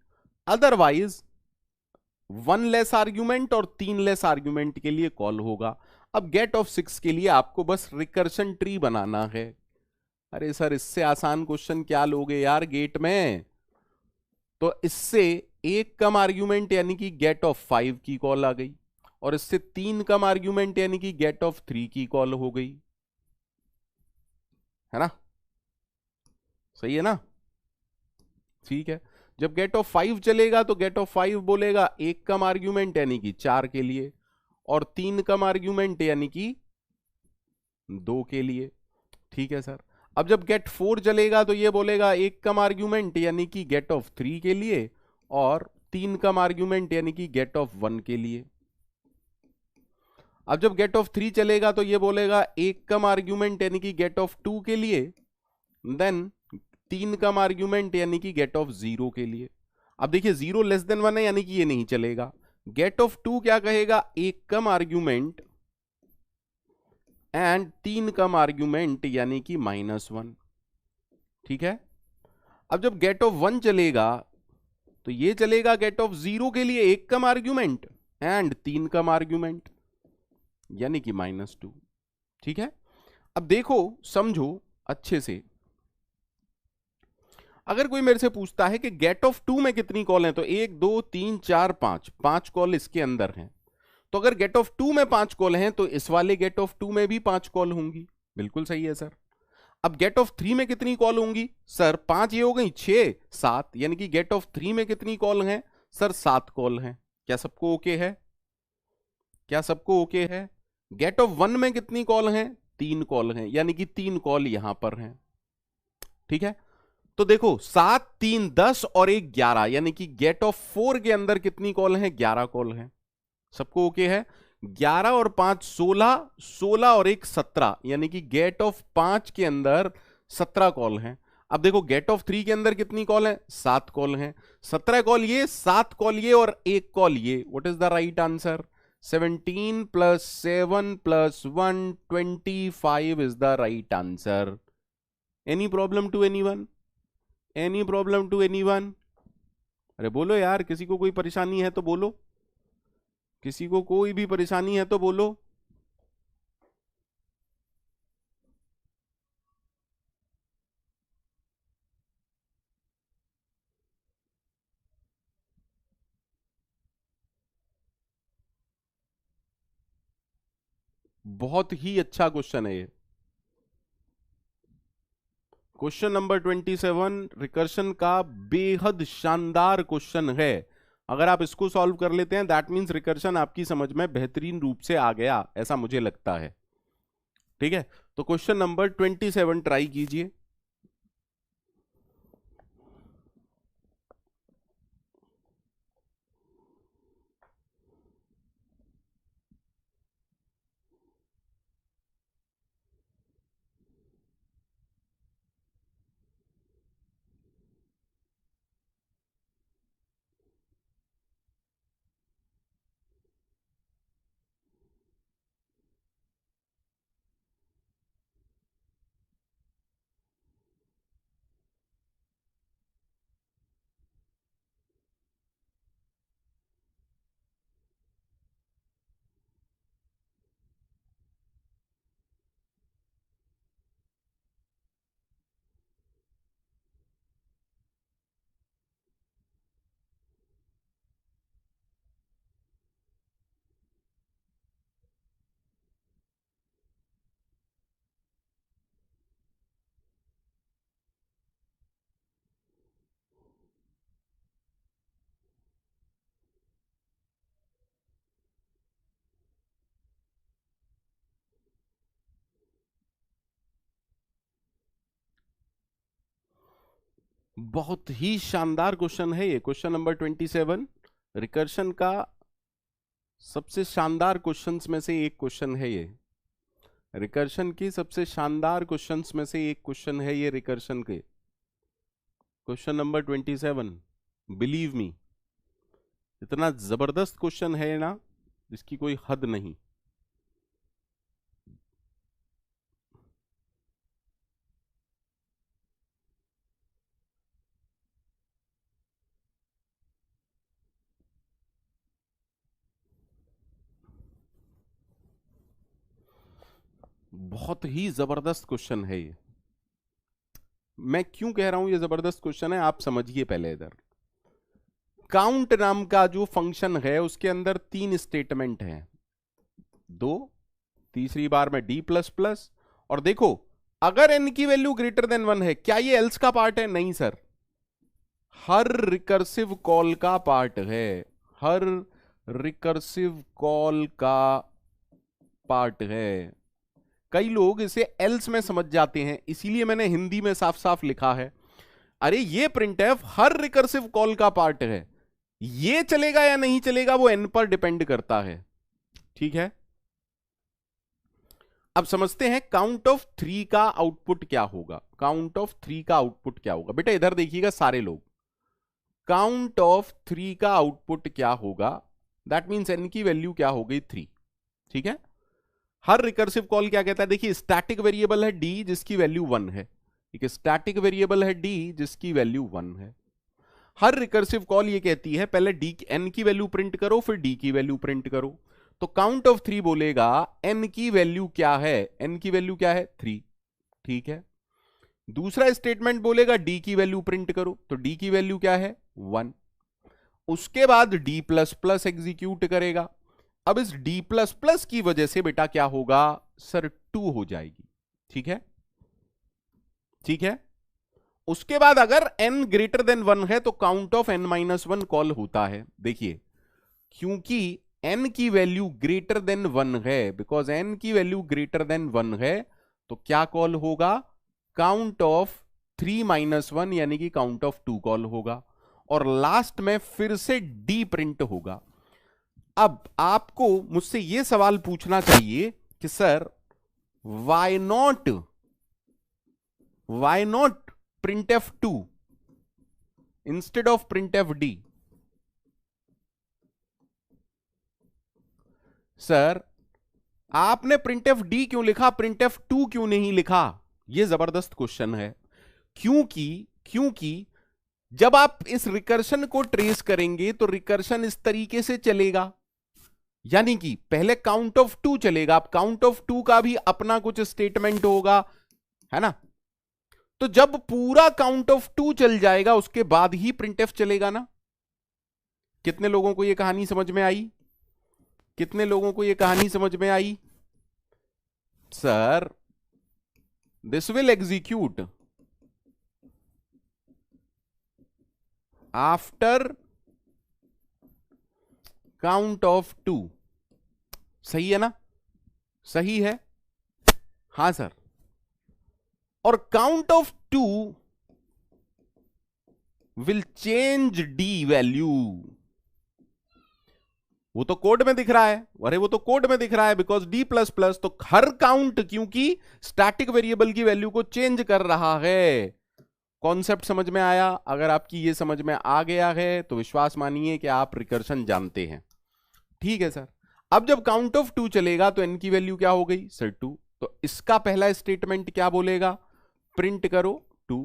अदरवाइज 1 लेस आर्ग्यूमेंट और 3 लेस आर्ग्यूमेंट के लिए कॉल होगा। अब गेट ऑफ 6 के लिए आपको बस रिकर्शन ट्री बनाना है। अरे सर, इससे आसान क्वेश्चन क्या लोगे यार गेट में। तो इससे एक कम आर्ग्यूमेंट यानी कि गेट ऑफ 5 की कॉल आ गई, और इससे 3 कम आर्ग्यूमेंट यानी कि गेट ऑफ 3 की कॉल हो गई, है ना? सही है ना? ठीक है। जब गेट ऑफ 5 चलेगा तो गेट ऑफ 5 बोलेगा एक कम आर्ग्यूमेंट यानी कि 4 के लिए, और 3 कम आर्ग्यूमेंट यानी कि 2 के लिए। ठीक है सर। अब जब गेट 4 चलेगा तो ये बोलेगा एक कम आर्ग्यूमेंट यानी कि गेट ऑफ 3 के लिए, और 3 कम आर्ग्यूमेंट यानी कि गेट ऑफ 1 के लिए। अब जब गेट ऑफ 3 चलेगा तो ये बोलेगा एक कम आर्ग्यूमेंट यानी कि गेट ऑफ 2 के लिए, देन 3 कम आर्ग्यूमेंट यानी कि गेट ऑफ 0 के लिए। अब देखिए 0 लेस देन 1 है यानी कि ये नहीं चलेगा। गेट ऑफ 2 क्या कहेगा, एक कम आर्ग्यूमेंट एंड 3 कम आर्ग्यूमेंट यानी कि -1। ठीक है। अब जब गेट ऑफ 1 चलेगा तो ये चलेगा गेट ऑफ 0 के लिए एक कम आर्ग्यूमेंट एंड 3 कम आर्ग्यूमेंट यानी कि -2। ठीक है। अब देखो, समझो अच्छे से, अगर कोई मेरे से पूछता है कि गेट ऑफ 2 में कितनी कॉल है, तो 1 2 3 4 5, 5 कॉल इसके अंदर हैं। तो अगर गेट ऑफ 2 में 5 कॉल हैं तो इस वाले गेट ऑफ 2 में भी 5 कॉल होंगी। बिल्कुल सही है सर। अब गेट ऑफ 3 में कितनी कॉल होंगी सर? 5 ये हो गई, 6 7, यानी कि गेट ऑफ 3 में कितनी कॉल हैं सर? 7 कॉल हैं। क्या सबको ओके है? क्या सबको ओके है? गेट ऑफ 1 में कितनी कॉल हैं? 3 कॉल हैं, यानी कि 3 कॉल यहां पर हैं। ठीक है। तो देखो 7 3 10 और 1 11, यानी कि गेट ऑफ 4 के अंदर कितनी कॉल हैं? 11 कॉल हैं। सबको ओके है? 11 और 5 16, 16 और 1 17, यानी कि गेट ऑफ 5 के अंदर 17 कॉल हैं। अब देखो गेट ऑफ 3 के अंदर कितनी कॉल है? 7 कॉल हैं। 17 कॉल ये, 7 कॉल ये और 1 कॉल ये। What is the right answer? 17 + 7 + 1 25 is the right answer. Any problem to anyone? Any problem to anyone? अरे बोलो यार, किसी को कोई परेशानी है तो बोलो, किसी को कोई भी परेशानी है तो बोलो। बहुत ही अच्छा क्वेश्चन है ये। क्वेश्चन नंबर 27 रिकर्शन का बेहद शानदार क्वेश्चन है। अगर आप इसको सॉल्व कर लेते हैं दैट मींस रिकर्शन आपकी समझ में बेहतरीन रूप से आ गया, ऐसा मुझे लगता है। ठीक है। तो क्वेश्चन नंबर 27 ट्राई कीजिए। बहुत ही शानदार क्वेश्चन है ये, क्वेश्चन नंबर 27। रिकर्शन का सबसे शानदार क्वेश्चंस में से एक क्वेश्चन है ये। रिकर्शन की सबसे शानदार क्वेश्चंस में से एक क्वेश्चन है ये रिकर्शन के, क्वेश्चन नंबर 27। बिलीव मी, इतना जबरदस्त क्वेश्चन है ना जिसकी कोई हद नहीं। बहुत ही जबरदस्त क्वेश्चन है ये। मैं क्यों कह रहा हूं ये जबरदस्त क्वेश्चन है, आप समझिए पहले। इधर काउंट नाम का जो फंक्शन है उसके अंदर 3 स्टेटमेंट हैं, 2, तीसरी बार में डी प्लस प्लस। और देखो, अगर n की वैल्यू ग्रेटर देन 1 है, क्या ये एल्स का पार्ट है? नहीं सर, हर रिकर्सिव कॉल का पार्ट है, हर रिकर्सिव कॉल का पार्ट है। कई लोग इसे एल्स में समझ जाते हैं, इसीलिए मैंने हिंदी में साफ साफ लिखा है। अरे ये प्रिंटफ हर रिकर्सिव कॉल का पार्ट है, ये चलेगा या नहीं चलेगा वो n पर डिपेंड करता है। ठीक है, अब समझते हैं काउंट ऑफ 3 का आउटपुट क्या होगा। काउंट ऑफ 3 का आउटपुट क्या होगा? बेटा इधर देखिएगा सारे लोग, काउंट ऑफ 3 का आउटपुट क्या होगा? दैट मींस n की वैल्यू क्या हो गई? 3। ठीक है, हर रिकर्सिव कॉल क्या कहता है? देखिए, स्टैटिक वेरिएबल है d जिसकी वैल्यू 1 है। ठीक है, स्टैटिक वेरिएबल है d जिसकी वैल्यू 1 है। हर रिकर्सिव कॉल ये कहती है पहले d n की वैल्यू प्रिंट करो, फिर d की वैल्यू प्रिंट करो। तो काउंट ऑफ 3 बोलेगा n की वैल्यू क्या है? n की वैल्यू क्या है? 3। ठीक है, दूसरा स्टेटमेंट बोलेगा d की वैल्यू प्रिंट करो, तो d की वैल्यू क्या है? 1। उसके बाद d प्लस प्लस एग्जीक्यूट करेगा। अब इस d प्लस प्लस की वजह से बेटा क्या होगा सर? 2 हो जाएगी। ठीक है, ठीक है। उसके बाद अगर n ग्रेटर देन 1 है तो काउंट ऑफ n-1 कॉल होता है। देखिए, क्योंकि n की वैल्यू ग्रेटर देन 1 है, बिकॉज n की वैल्यू ग्रेटर देन 1 है, तो क्या कॉल होगा? काउंट ऑफ 3-1 यानी कि काउंट ऑफ 2 कॉल होगा। और लास्ट में फिर से d प्रिंट होगा। अब आपको मुझसे यह सवाल पूछना चाहिए कि sir why not printf 2 instead of printf d? Sir आपने printf d क्यों लिखा, printf 2 क्यों नहीं लिखा? यह जबरदस्त क्वेश्चन है। क्योंकि जब आप इस रिकर्शन को ट्रेस करेंगे तो रिकर्शन इस तरीके से चलेगा, यानी कि पहले काउंट ऑफ 2 चलेगा। अब काउंट ऑफ 2 का भी अपना कुछ स्टेटमेंट होगा, है ना? तो जब पूरा काउंट ऑफ 2 चल जाएगा उसके बाद ही प्रिंटफ चलेगा ना। कितने लोगों को यह कहानी समझ में आई? कितने लोगों को यह कहानी समझ में आई? Sir this will execute after count of 2। सही है ना? सही है, हां सर। और count of 2 will change the value. वो तो कोड में दिख रहा है, अरे वो तो कोड में दिख रहा है, बिकॉज डी प्लस प्लस तो हर काउंट, क्योंकि स्टैटिक वेरिएबल की वैल्यू को चेंज कर रहा है। कॉन्सेप्ट समझ में आया? अगर आपकी ये समझ में आ गया है तो विश्वास मानिए कि आप रिकर्शन जानते हैं। ठीक है सर, अब जब काउंट ऑफ 2 चलेगा तो n की वैल्यू क्या हो गई सर? 2। तो इसका पहला स्टेटमेंट क्या बोलेगा? प्रिंट करो 2।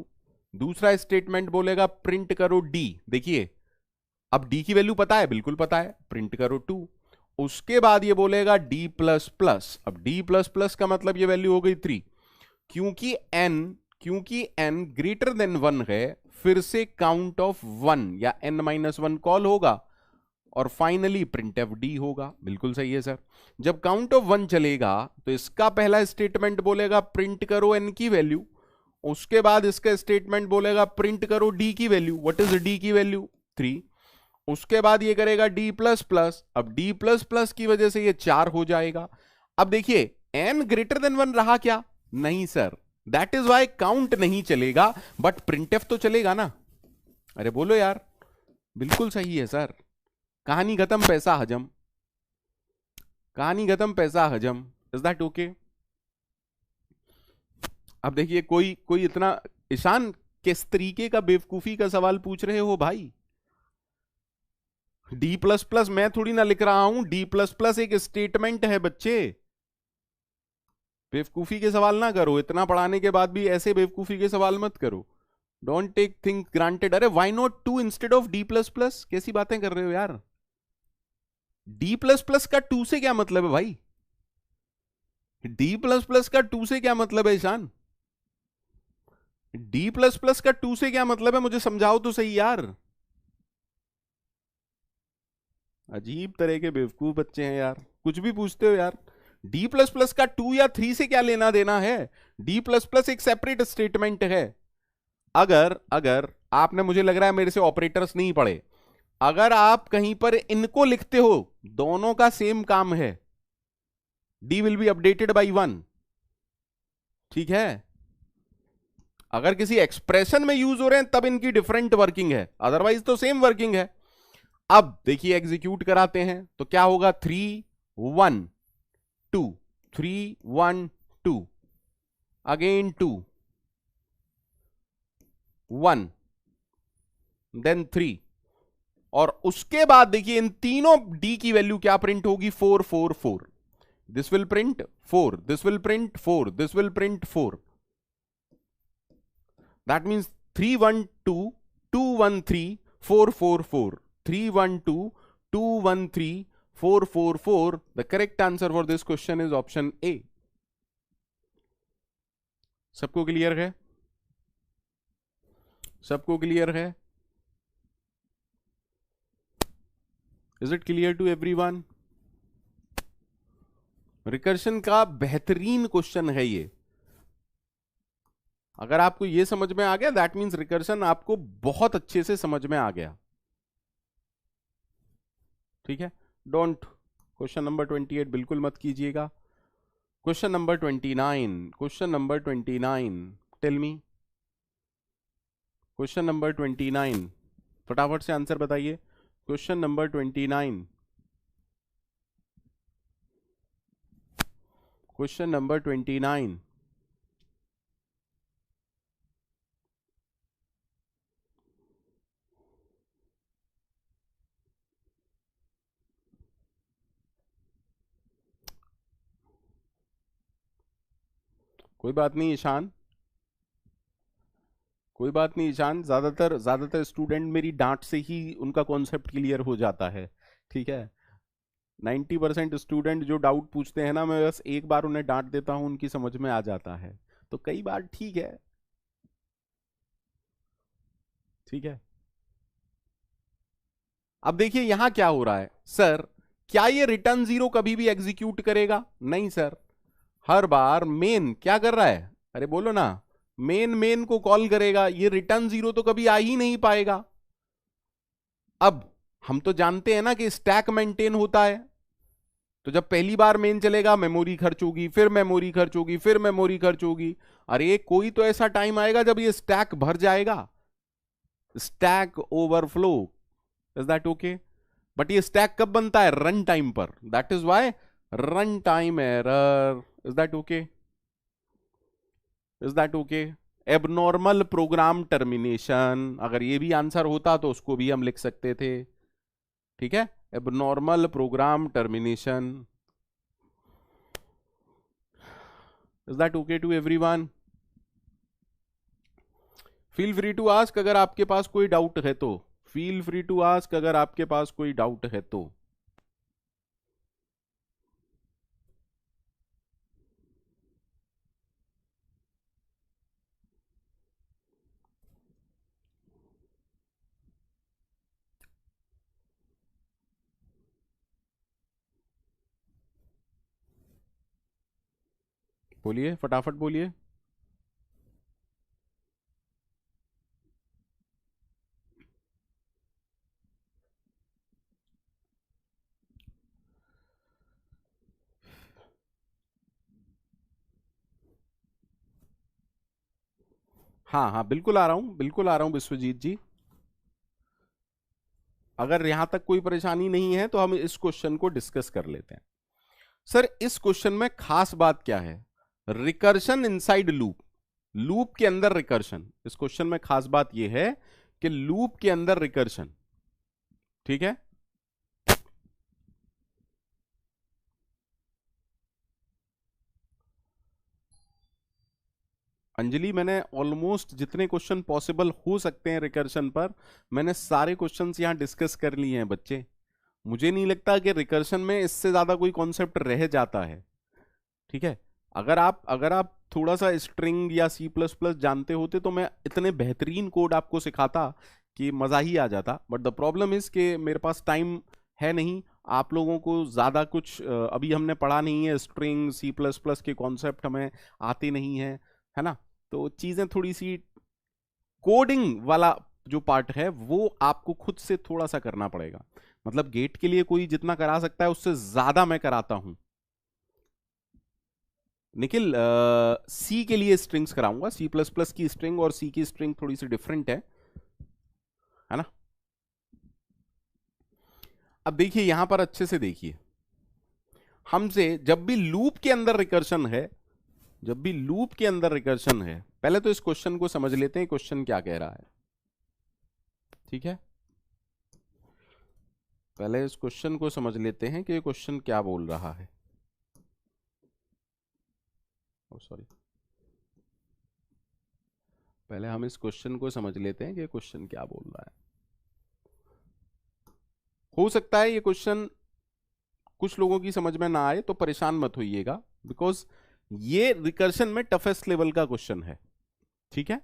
दूसरा स्टेटमेंट बोलेगा प्रिंट करो d। देखिए, अब d की वैल्यू पता है, बिल्कुल पता है, प्रिंट करो 2। उसके बाद ये बोलेगा d प्लस प्लस। अब d प्लस प्लस का मतलब ये वैल्यू हो गई 3, क्योंकि n ग्रेटर देन 1 है, फिर से काउंट ऑफ 1 या n-1 कॉल होगा और फाइनली प्रिंटफ d होगा। बिल्कुल सही है सर। जब काउंट ऑफ 1 चलेगा तो इसका पहला स्टेटमेंट बोलेगा प्रिंट करो n की वैल्यू। उसके बाद इसका स्टेटमेंट बोलेगा प्रिंट करो d की वैल्यू। व्हाट इज d की वैल्यू? 3। उसके बाद ये करेगा d प्लस प्लस। अब d प्लस प्लस की वजह से ये 4 हो जाएगा। अब देखिए, n ग्रेटर देन 1 रहा क्या? नहीं sir, that is why count नहीं चलेगा, बट प्रिंटफ तो चलेगा ना। अरे बोलो यार, बिल्कुल सही है सर। कहानी खत्म, पैसा हजम। कहानी खत्म, पैसा हजम। Is that okay? अब देखिए, कोई कोई इतना, ईशान किस तरीके का बेवकूफी का सवाल पूछ रहे हो भाई? डी प्लस प्लस मैं थोड़ी ना लिख रहा हूं, डी प्लस प्लस एक स्टेटमेंट है बच्चे। बेवकूफी के सवाल ना करो, इतना पढ़ाने के बाद भी ऐसे बेवकूफी के सवाल मत करो। Don't take thing granted. अरे why not two instead of d plus plus? कैसी बातें कर रहे हो यार? डी प्लस प्लस का टू से क्या मतलब है भाई? डी प्लस प्लस का टू से क्या मतलब है ईशान? डी प्लस प्लस का टू से क्या मतलब है, मुझे समझाओ तो सही यार। अजीब तरह के बेवकूफ बच्चे हैं यार, कुछ भी पूछते हो यार। डी प्लस प्लस का टू या थ्री से क्या लेना देना है? डी प्लस प्लस एक सेपरेट स्टेटमेंट है। अगर अगर आपने, मुझे लग रहा है मेरे से ऑपरेटर्स नहीं पढ़े, अगर आप कहीं पर इनको लिखते हो, दोनों का सेम काम है। D will be updated by one. ठीक है? अगर किसी एक्सप्रेशन में यूज हो रहे हैं तब इनकी डिफरेंट वर्किंग है, अदरवाइज तो सेम वर्किंग है। अब देखिए, एग्जीक्यूट कराते हैं तो क्या होगा? 3 1 2, 3 1 2, अगेन 2 1, देन 3, और उसके बाद देखिए इन तीनों डी की वैल्यू क्या प्रिंट होगी? 4 4 4। This will print 4, this will print 4, this will print 4। That means 3 1 2 2 1 3 4 4 4। 3 1 2 2 1 3 4 4 4। The correct answer for this question is option A. सबको क्लियर है? सबको क्लियर है? Is it clear to everyone? Recursion का बेहतरीन question है ये। अगर आपको ये समझ में आ गया, दैट मीन्स रिकर्शन आपको बहुत अच्छे से समझ में आ गया। ठीक है? डोंट, क्वेश्चन नंबर 28 बिल्कुल मत कीजिएगा। Question number 29, question number 29, tell me. Question number 29, फटाफट से आंसर बताइए। Question number 29, question number 29। कोई बात नहीं ईशान, कोई बात नहीं ईशान, ज्यादातर स्टूडेंट मेरी डांट से ही उनका कॉन्सेप्ट क्लियर हो जाता है। ठीक है? 90% स्टूडेंट जो डाउट पूछते हैं ना, मैं बस एक बार उन्हें डांट देता हूं, उनकी समझ में आ जाता है। तो कई बार ठीक है। ठीक है? अब देखिए यहां क्या हो रहा है सर, क्या ये रिटर्न जीरो कभी भी एग्जीक्यूट करेगा? नहीं सर। हर बार मेन क्या कर रहा है? अरे बोलो ना, मेन मेन को कॉल करेगा, ये रिटर्न जीरो तो कभी आ ही नहीं पाएगा। अब हम तो जानते हैं ना कि स्टैक मेंटेन होता है, तो जब पहली बार मेन चलेगा मेमोरी खर्च होगी, फिर मेमोरी खर्च होगी, फिर मेमोरी खर्च होगी। अरे कोई तो ऐसा टाइम आएगा जब ये स्टैक भर जाएगा, stack overflow. Is that okay? But ये स्टैक कब बनता है? रन टाइम पर। That is why run time error. Is that okay? Is that okay? Abnormal program termination, अगर ये भी आंसर होता तो उसको भी हम लिख सकते थे। ठीक है? Abnormal program termination. Is that okay to everyone? Feel free to ask अगर आपके पास कोई डाउट है तो। फील फ्री टू आस्क अगर आपके पास कोई डाउट है तो। बोलिए, फटाफट बोलिए। हाँ हाँ, बिल्कुल आ रहा हूं, बिल्कुल आ रहा हूं विश्वजीत जी। अगर यहां तक कोई परेशानी नहीं है तो हम इस क्वेश्चन को डिस्कस कर लेते हैं। सर इस क्वेश्चन में खास बात क्या है? रिकर्शन इनसाइड लूप, लूप के अंदर रिकर्शन। इस क्वेश्चन में खास बात यह है कि लूप के अंदर रिकर्शन। ठीक है, अंजलि मैंने ऑलमोस्ट जितने क्वेश्चन पॉसिबल हो सकते हैं रिकर्शन पर, मैंने सारे क्वेश्चंस यहां डिस्कस कर लिए हैं बच्चे। मुझे नहीं लगता कि रिकर्शन में इससे ज्यादा कोई कॉन्सेप्ट रह जाता है। ठीक है, अगर आप थोड़ा सा स्ट्रिंग या सी प्लस प्लस जानते होते तो मैं इतने बेहतरीन कोड आपको सिखाता कि मजा ही आ जाता। बट द प्रॉब्लम इज कि मेरे पास टाइम है नहीं। आप लोगों को ज्यादा कुछ अभी हमने पढ़ा नहीं है, स्ट्रिंग सी प्लस प्लस के कॉन्सेप्ट हमें आते नहीं है ना। तो चीजें थोड़ी सी कोडिंग वाला जो पार्ट है वो आपको खुद से थोड़ा सा करना पड़ेगा। मतलब गेट के लिए कोई जितना करा सकता है उससे ज्यादा मैं कराता हूं। निखिल सी के लिए स्ट्रिंग्स कराऊंगा, सी प्लस प्लस की स्ट्रिंग और सी की स्ट्रिंग थोड़ी सी डिफरेंट है ना। अब देखिए यहां पर अच्छे से देखिए, हमसे जब भी लूप के अंदर रिकर्शन है, जब भी लूप के अंदर रिकर्शन है, पहले तो इस क्वेश्चन को समझ लेते हैं क्वेश्चन क्या कह रहा है। ठीक है, पहले इस क्वेश्चन को समझ लेते हैं कि क्वेश्चन क्या बोल रहा है। सॉरी, पहले हम इस क्वेश्चन को समझ लेते हैं कि क्वेश्चन क्या बोल रहा है। हो सकता है ये क्वेश्चन कुछ लोगों की समझ में ना आए तो परेशान मत होइएगा, बिकॉज ये रिकर्शन में टफेस्ट लेवल का क्वेश्चन है। ठीक है,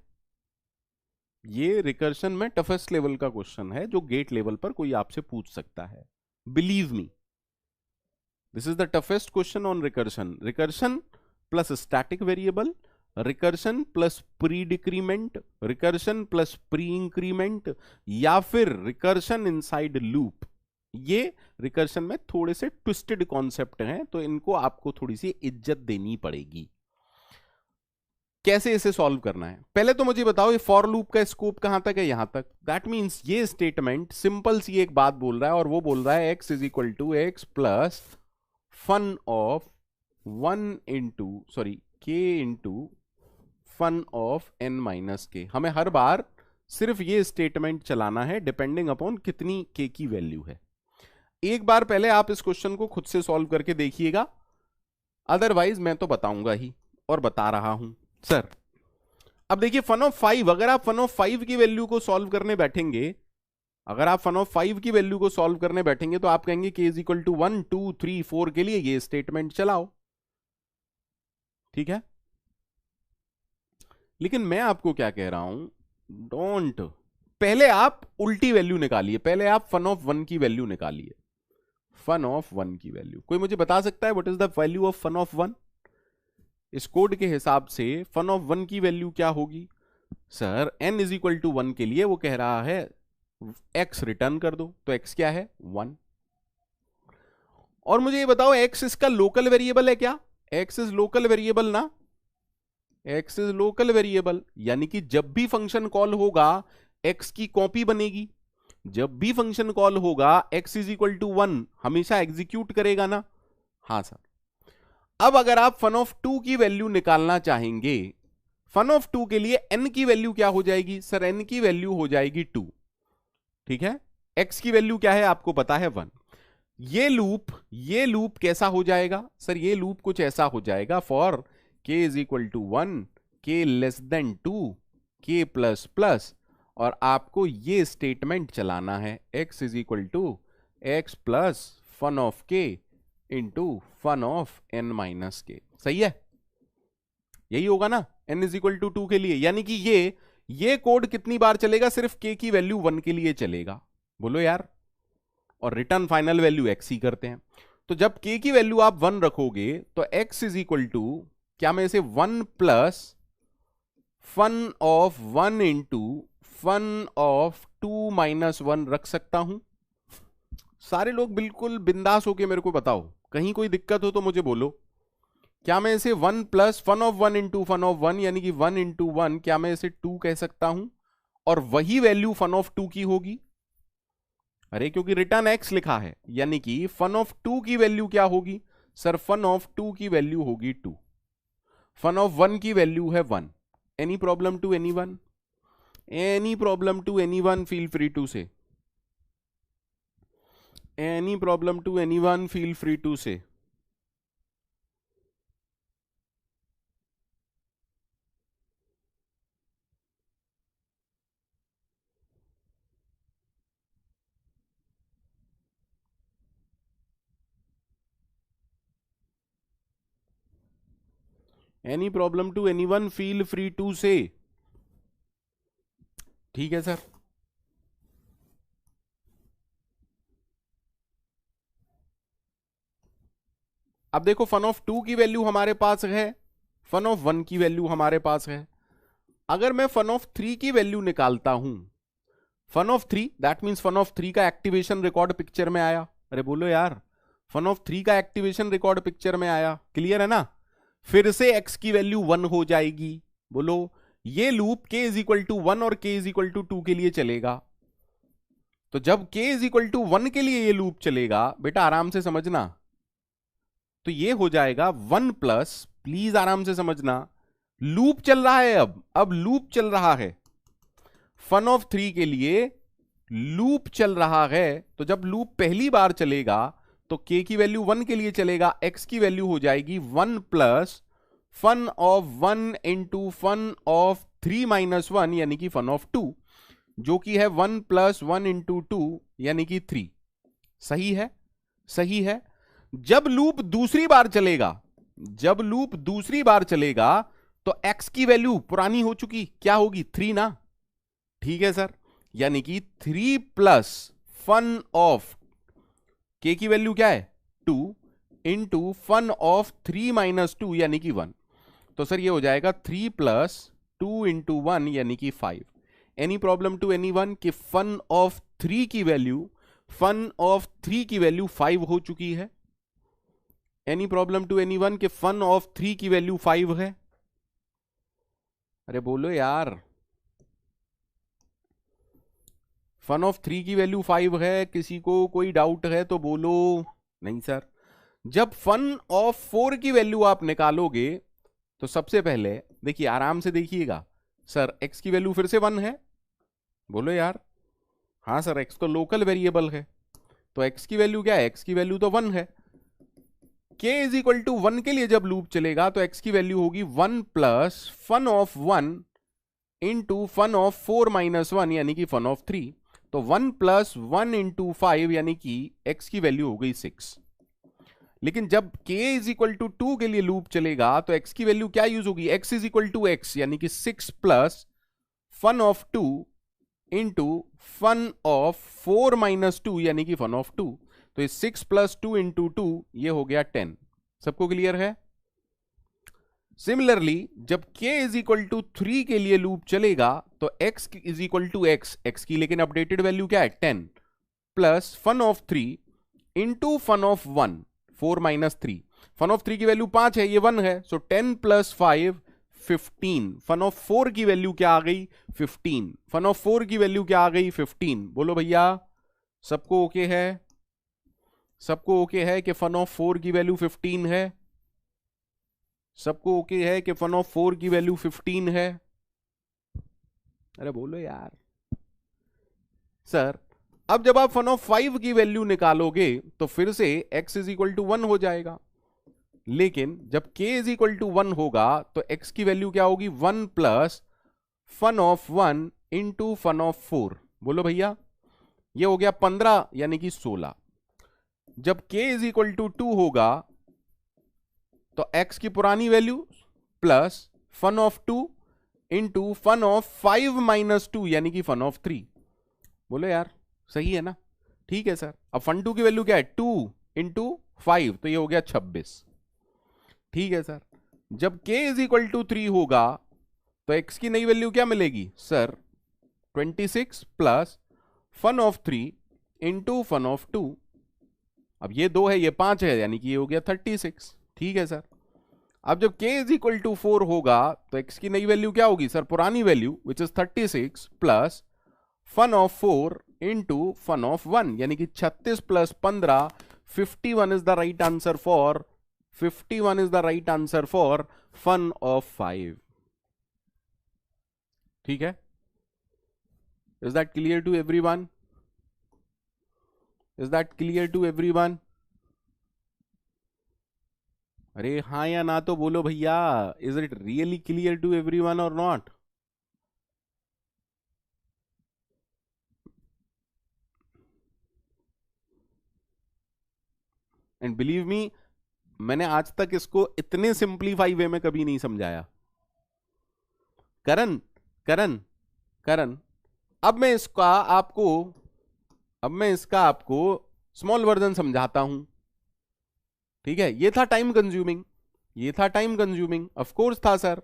ये रिकर्शन में टफेस्ट लेवल का क्वेश्चन है जो गेट लेवल पर कोई आपसे पूछ सकता है। Believe me, this is the toughest question on recursion. Recursion plus static variable, recursion plus pre decrement, recursion plus pre increment, या फिर रिकर्शन इनसाइड लूप। ये रिकर्शन में थोड़े से ट्विस्टेड कॉन्सेप्ट हैं, तो इनको आपको थोड़ी सी इज्जत देनी पड़ेगी। कैसे इसे सॉल्व करना है, पहले तो मुझे बताओ ये फॉर लूप का स्कोप कहां तक है? यहां तक। दैट मींस ये स्टेटमेंट सिंपल सी एक बात बोल रहा है, और वो बोल रहा है x is equal to x plus fun of k into fun of n minus k। हमें हर बार सिर्फ ये स्टेटमेंट चलाना है डिपेंडिंग अपॉन कितनी k की वैल्यू है। एक बार पहले आप इस क्वेश्चन को खुद से सॉल्व करके देखिएगा, अदरवाइज मैं तो बताऊंगा ही, और बता रहा हूं। सर अब देखिए फन ऑफ 5, अगर आप फन ऑफ 5 की वैल्यू को सॉल्व करने बैठेंगे, अगर आप फन ऑफ 5 की वैल्यू को सॉल्व करने बैठेंगे तो आप कहेंगे k इज इक्वल टू 1 2 3 4 के लिए ये स्टेटमेंट चलाओ। ठीक है, लेकिन मैं आपको क्या कह रहा हूं, डोंट, पहले आप उल्टी वैल्यू निकालिए, पहले आप फन ऑफ 1 की वैल्यू निकालिए। फन ऑफ 1 की वैल्यू कोई मुझे बता सकता है what is the value of fun of 1? इस कोड के हिसाब से फन ऑफ 1 की वैल्यू क्या होगी? Sir n is equal to 1 के लिए वो कह रहा है x रिटर्न कर दो, तो x क्या है? 1। और मुझे ये बताओ x इसका लोकल वेरिएबल है क्या? x इज लोकल वेरिएबल ना, x इज लोकल वेरिएबल, यानी कि जब भी फंक्शन कॉल होगा x की कॉपी बनेगी। जब भी फंक्शन कॉल होगा x इज इक्वल टू 1 हमेशा एग्जीक्यूट करेगा ना। हाँ सर, अब अगर आप फन ऑफ 2 की वैल्यू निकालना चाहेंगे, फन ऑफ 2 के लिए n की वैल्यू क्या हो जाएगी? सर n की वैल्यू हो जाएगी 2। ठीक है, x की वैल्यू क्या है आपको पता है? 1। ये लूप कैसा हो जाएगा? सर ये लूप कुछ ऐसा हो जाएगा, for k is equal to 1, k less than 2, k plus plus, और आपको ये स्टेटमेंट चलाना है x is equal to x plus fun of k into fun of n minus k। सही है, यही होगा ना n इज इक्वल टू 2 के लिए, यानी कि ये कोड कितनी बार चलेगा? सिर्फ k की वैल्यू 1 के लिए चलेगा, बोलो यार। और रिटर्न फाइनल वैल्यू x ही करते हैं, तो जब k की वैल्यू आप 1 रखोगे तो x इज इक्वल टू, क्या मैं इसे 1 plus fun of 1 into fun of 2 minus 1 रख सकता हूं? सारे लोग बिल्कुल बिंदास होके मेरे को बताओ, कहीं कोई दिक्कत हो तो मुझे बोलो। क्या मैं इसे 1 plus fun of 1 into fun of 1 यानी कि 1 इंटू 1, क्या मैं इसे 2 कह सकता हूं? और वही वैल्यू फन ऑफ 2 की होगी। अरे क्योंकि रिटर्न एक्स लिखा है, यानी कि फन ऑफ 2 की वैल्यू क्या होगी सर? फन ऑफ 2 की वैल्यू होगी 2, फन ऑफ 1 की वैल्यू है 1। Any problem to anyone? Any problem to anyone? Feel free to say. Any problem to anyone? Feel free to say. Any problem to anyone? Feel free to say. ठीक है sir. अब देखो, fun of 2 की value हमारे पास है, fun of 1 की value हमारे पास है। अगर मैं फन ऑफ 3 की वैल्यू निकालता हूं, fun of 3, that means fun of 3 का एक्टिवेशन रिकॉर्ड पिक्चर में आया। अरे बोलो यार, फन ऑफ 3 का एक्टिवेशन रिकॉर्ड पिक्चर में आया, क्लियर है ना? फिर से x की वैल्यू 1 हो जाएगी। बोलो, ये loop k is equal to 1 और k इज इक्वल टू 2 के लिए चलेगा। तो जब k इज इक्वल टू 1 के लिए ये लूप चलेगा, बेटा आराम से समझना, तो ये हो जाएगा 1 प्लस, प्लीज आराम से समझना, लूप चल रहा है, अब लूप चल रहा है, फन ऑफ 3 के लिए लूप चल रहा है। तो जब लूप पहली बार चलेगा तो k की वैल्यू 1 के लिए चलेगा, x की वैल्यू हो जाएगी 1 plus fun of 1 into fun of 3 minus 1 यानी कि फन ऑफ 2, जो कि है 1 प्लस 1 इंटू 2 यानी कि 3। सही है? सही है। जब लूप दूसरी बार चलेगा, जब लूप दूसरी बार चलेगा तो x की वैल्यू पुरानी हो चुकी, क्या होगी? 3 ना। ठीक है सर, यानी कि 3 प्लस फन ऑफ k की वैल्यू क्या है? 2 इंटू फन ऑफ 3 माइनस 2 यानी कि 1। तो सर ये हो जाएगा 3 प्लस 2 इंटू 1 यानी कि 5। Any problem to anyone कि फन ऑफ 3 की वैल्यू, फन ऑफ 3 की वैल्यू 5 हो चुकी है? Any problem to anyone कि फन ऑफ 3 की वैल्यू 5 है? अरे बोलो यार, फन ऑफ 3 की वैल्यू 5 है? किसी को कोई डाउट है तो बोलो। नहीं सर। जब फन ऑफ 4 की वैल्यू आप निकालोगे तो सबसे पहले देखिए, आराम से देखिएगा, सर x की वैल्यू फिर से 1 है? बोलो यार। हाँ सर, x तो लोकल वेरिएबल है, तो x की वैल्यू क्या है? x की वैल्यू तो 1 है। k इज इक्वल टू 1 के लिए जब लूप चलेगा तो x की वैल्यू होगी 1 plus fun of 1 into fun of 4 minus 1 यानी कि फन ऑफ 3। तो 1 प्लस 1 इंटू 5 यानी कि x की वैल्यू हो गई 6। लेकिन जब k इज इक्वल टू 2 के लिए लूप चलेगा तो x की वैल्यू क्या यूज होगी? x is equal to x यानी कि 6 plus fun of 2 into fun of 4 minus 2 यानी कि फन ऑफ 2। तो ये 6 प्लस 2 इंटू 2 ये हो गया 10। सबको क्लियर है? सिमिलरली जब k इज इक्वल टू 3 के लिए लूप चलेगा तो x is equal to x की लेकिन अपडेटेड वैल्यू क्या है? 10 plus fun of 3 into fun of 1 4 minus 3। Fun of 3 की वैल्यू 5 है, ये 1 है, सो 10 प्लस 5 15। फन ऑफ 4 की वैल्यू क्या आ गई? 15। फन ऑफ 4 की वैल्यू क्या आ गई? 15। बोलो भैया, सबको ओके है? सबको ओके है कि फन ऑफ 4 की वैल्यू 15 है? सबको ओके है कि फन ऑफ 4 की वैल्यू 15 है? अरे बोलो यार। सर अब जब आप फन ऑफ 5 की वैल्यू निकालोगे तो फिर से x इज इक्वल टू 1 हो जाएगा, लेकिन जब k इज इक्वल टू 1 होगा तो x की वैल्यू क्या होगी? 1 plus fun of 1 into fun of 4। बोलो भैया, ये हो गया 15 यानी कि 16। जब k इज इक्वल टू 2 होगा तो x की पुरानी value plus fun of 2 into fun of 5 minus 2 यानी कि फन ऑफ 3। बोलो यार, सही है ना? ठीक है सर। अब फन 2 की वैल्यू क्या है? 2 इंटू 5, तो ये हो गया 26। ठीक है सर। जब k इज इक्वल टू 3 होगा तो x की नई वैल्यू क्या मिलेगी? Sir 26 plus fun of 3 into fun of 2। अब ये 2 है, ये 5 है, यानी कि ये हो गया 36। ठीक है सर। अब जब k इज इक्वल टू 4 होगा तो x की नई वैल्यू क्या होगी? सर पुरानी value which is 36 plus fun of 4 into fun of 1, यानी कि 36 plus 15, 51 is the right answer for 51 is the right answer for fun of 5. ठीक है, is that clear to everyone? Is that clear to everyone? अरे हाँ या ना तो बोलो भैया. Is it really clear to everyone और नॉट? एंड बिलीव मी, मैंने आज तक इसको इतने सिंप्लीफाई वे में कभी नहीं समझाया. करण करण करण, अब मैं इसका आपको स्मॉल वर्जन समझाता हूं. ठीक है, ये था टाइम कंज्यूमिंग, ये था टाइम कंज्यूमिंग. ऑफ कोर्स था सर,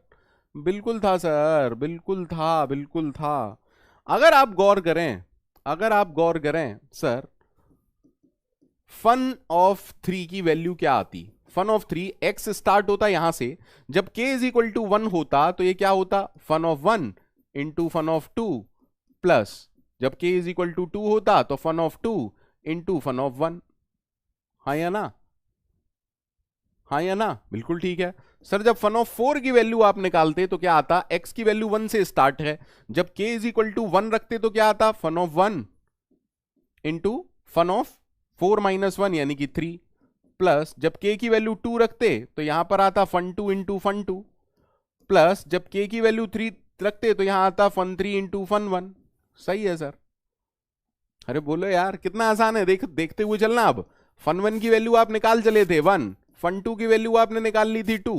बिल्कुल था सर, बिल्कुल था, बिल्कुल था. अगर आप गौर करें, अगर आप गौर करें सर, फन ऑफ 3 की वैल्यू क्या आती? फन ऑफ 3, एक्स स्टार्ट होता यहां से, जब k इज इक्वल टू 1 होता तो ये क्या होता? Fun of 1 into fun of 2, plus जब k इज इक्वल टू 2 होता तो fun of 2 into fun of 1. हाँ या ना? हाँ या ना? बिल्कुल ठीक है सर. जब फन ऑफ 4 की वैल्यू आप निकालते तो क्या आता? x की वैल्यू 1 से स्टार्ट है, जब k इज इक्वल टू 1 रखते तो क्या आता? Fun of 1 into fun of 4 minus 1 यानी कि 3, प्लस जब k की वैल्यू 2 रखते तो यहां पर आता फन 2 इंटू फन 2, प्लस जब k की वैल्यू 3 रखते तो यहां आता फन 3 इंटू फन 1. सही है सर? अरे बोलो यार, कितना आसान है. देखते हुए चलना. अब फन 1 की वैल्यू आप निकाल चले थे 1, फन 2 की वैल्यू आपने निकाल ली थी 2,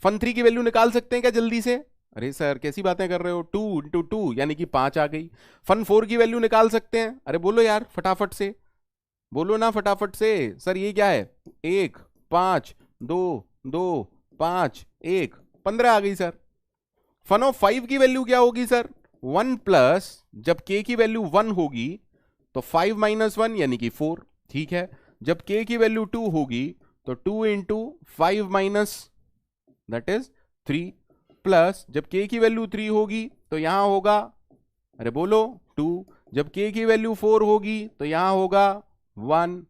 फन 3 की वैल्यू निकाल सकते हैं क्या जल्दी से? अरे सर कैसी बातें कर रहे हो. 2 इंटू 2 यानी कि 5 आ गई. फन 4 की वैल्यू निकाल सकते हैं. अरे बोलो यार फटाफट से, बोलो ना फटाफट से. सर ये क्या है? 1 5 2 2 5 1, 15 आ गई सर. फन ऑफ 5 की वैल्यू क्या होगी सर? 1 प्लस जब k की वैल्यू 1 होगी तो 5 माइनस 1 यानी कि 4. ठीक है, जब k की वैल्यू 2 होगी तो 2 into 5 minus that is 3, plus जब k की वैल्यू 3 होगी तो यहां होगा, अरे बोलो 2, जब k की वैल्यू 4 होगी तो यहां होगा 1.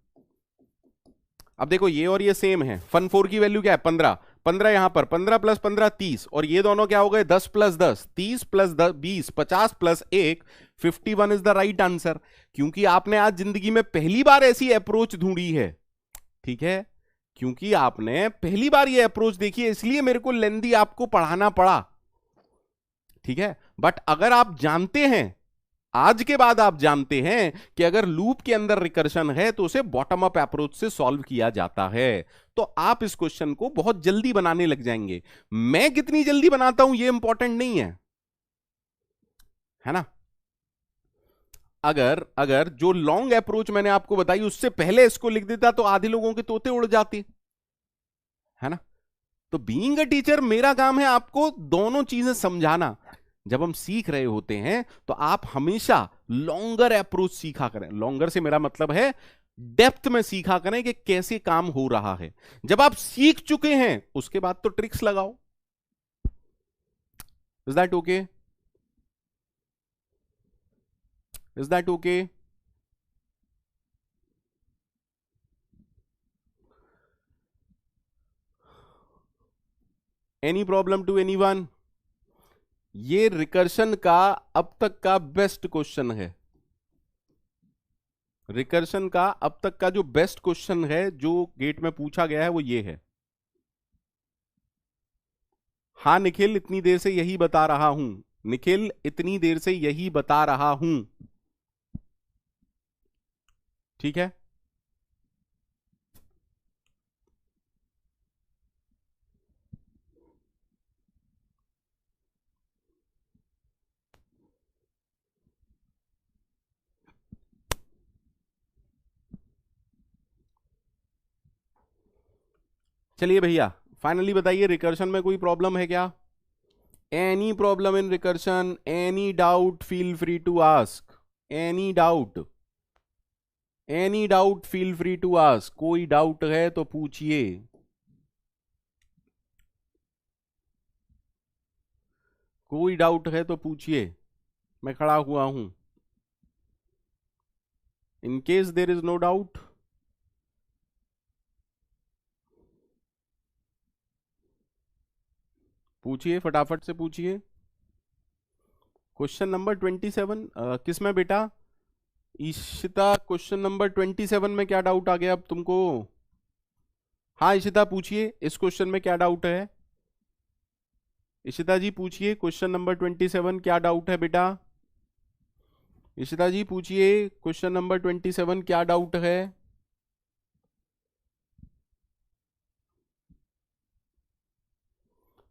अब देखो ये और ये सेम है. फन 4 की वैल्यू क्या है? 15. 15 यहां पर 15 प्लस 15 30, और ये दोनों क्या हो गए? 10 plus 10 30 plus 10 20, 50 plus 1 51 is the right answer. क्योंकि आपने आज जिंदगी में पहली बार ऐसी अप्रोच ढूंढी है. ठीक है, क्योंकि आपने पहली बार ये अप्रोच देखी है, इसलिए मेरे को लेंदी आपको पढ़ाना पड़ा. ठीक है, बट अगर आप जानते हैं, आज के बाद आप जानते हैं कि अगर लूप के अंदर रिकर्शन है तो उसे बॉटम अप अप्रोच से सॉल्व किया जाता है, तो आप इस क्वेश्चन को बहुत जल्दी बनाने लग जाएंगे. मैं कितनी जल्दी बनाता हूं ये इंपॉर्टेंट नहीं है ना. अगर अगर जो लॉन्ग अप्रोच मैंने आपको बताई उससे पहले इसको लिख देता तो आधे लोगों के तोते उड़ जाते, है ना. तो बीइंग अ टीचर मेरा काम है आपको दोनों चीजें समझाना. जब हम सीख रहे होते हैं तो आप हमेशा लॉन्गर अप्रोच सीखा करें. लॉन्गर से मेरा मतलब है डेप्थ में सीखा करें कि कैसे काम हो रहा है. जब आप सीख चुके हैं उसके बाद तो ट्रिक्स लगाओ. Is that okay? Is that okay? Any problem to anyone? ये रिकर्शन का अब तक का बेस्ट क्वेश्चन है. रिकर्शन का अब तक का जो बेस्ट क्वेश्चन है जो गेट में पूछा गया है वो ये है. हाँ निखिल, इतनी देर से यही बता रहा हूं. निखिल इतनी देर से यही बता रहा हूं. ठीक है, चलिए भैया फाइनली बताइए रिकर्शन में कोई प्रॉब्लम है क्या? Any problem in recursion? Any doubt feel free to ask. Any doubt, any doubt feel free to ask. कोई डाउट है तो पूछिए. कोई डाउट है तो पूछिए, मैं खड़ा हुआ हूं. In case there is no doubt, पूछिए, फटाफट से पूछिए। क्वेश्चन नंबर 27 किस में बेटा? ईशिता, क्वेश्चन नंबर 27 में क्या डाउट आ गया अब तुमको? हाँ ईशिता पूछिए, इस क्वेश्चन में क्या डाउट है? ईशिता जी पूछिए, क्वेश्चन नंबर 27 क्या डाउट है बेटा? ईशिता जी पूछिए, क्वेश्चन नंबर 27 क्या डाउट है?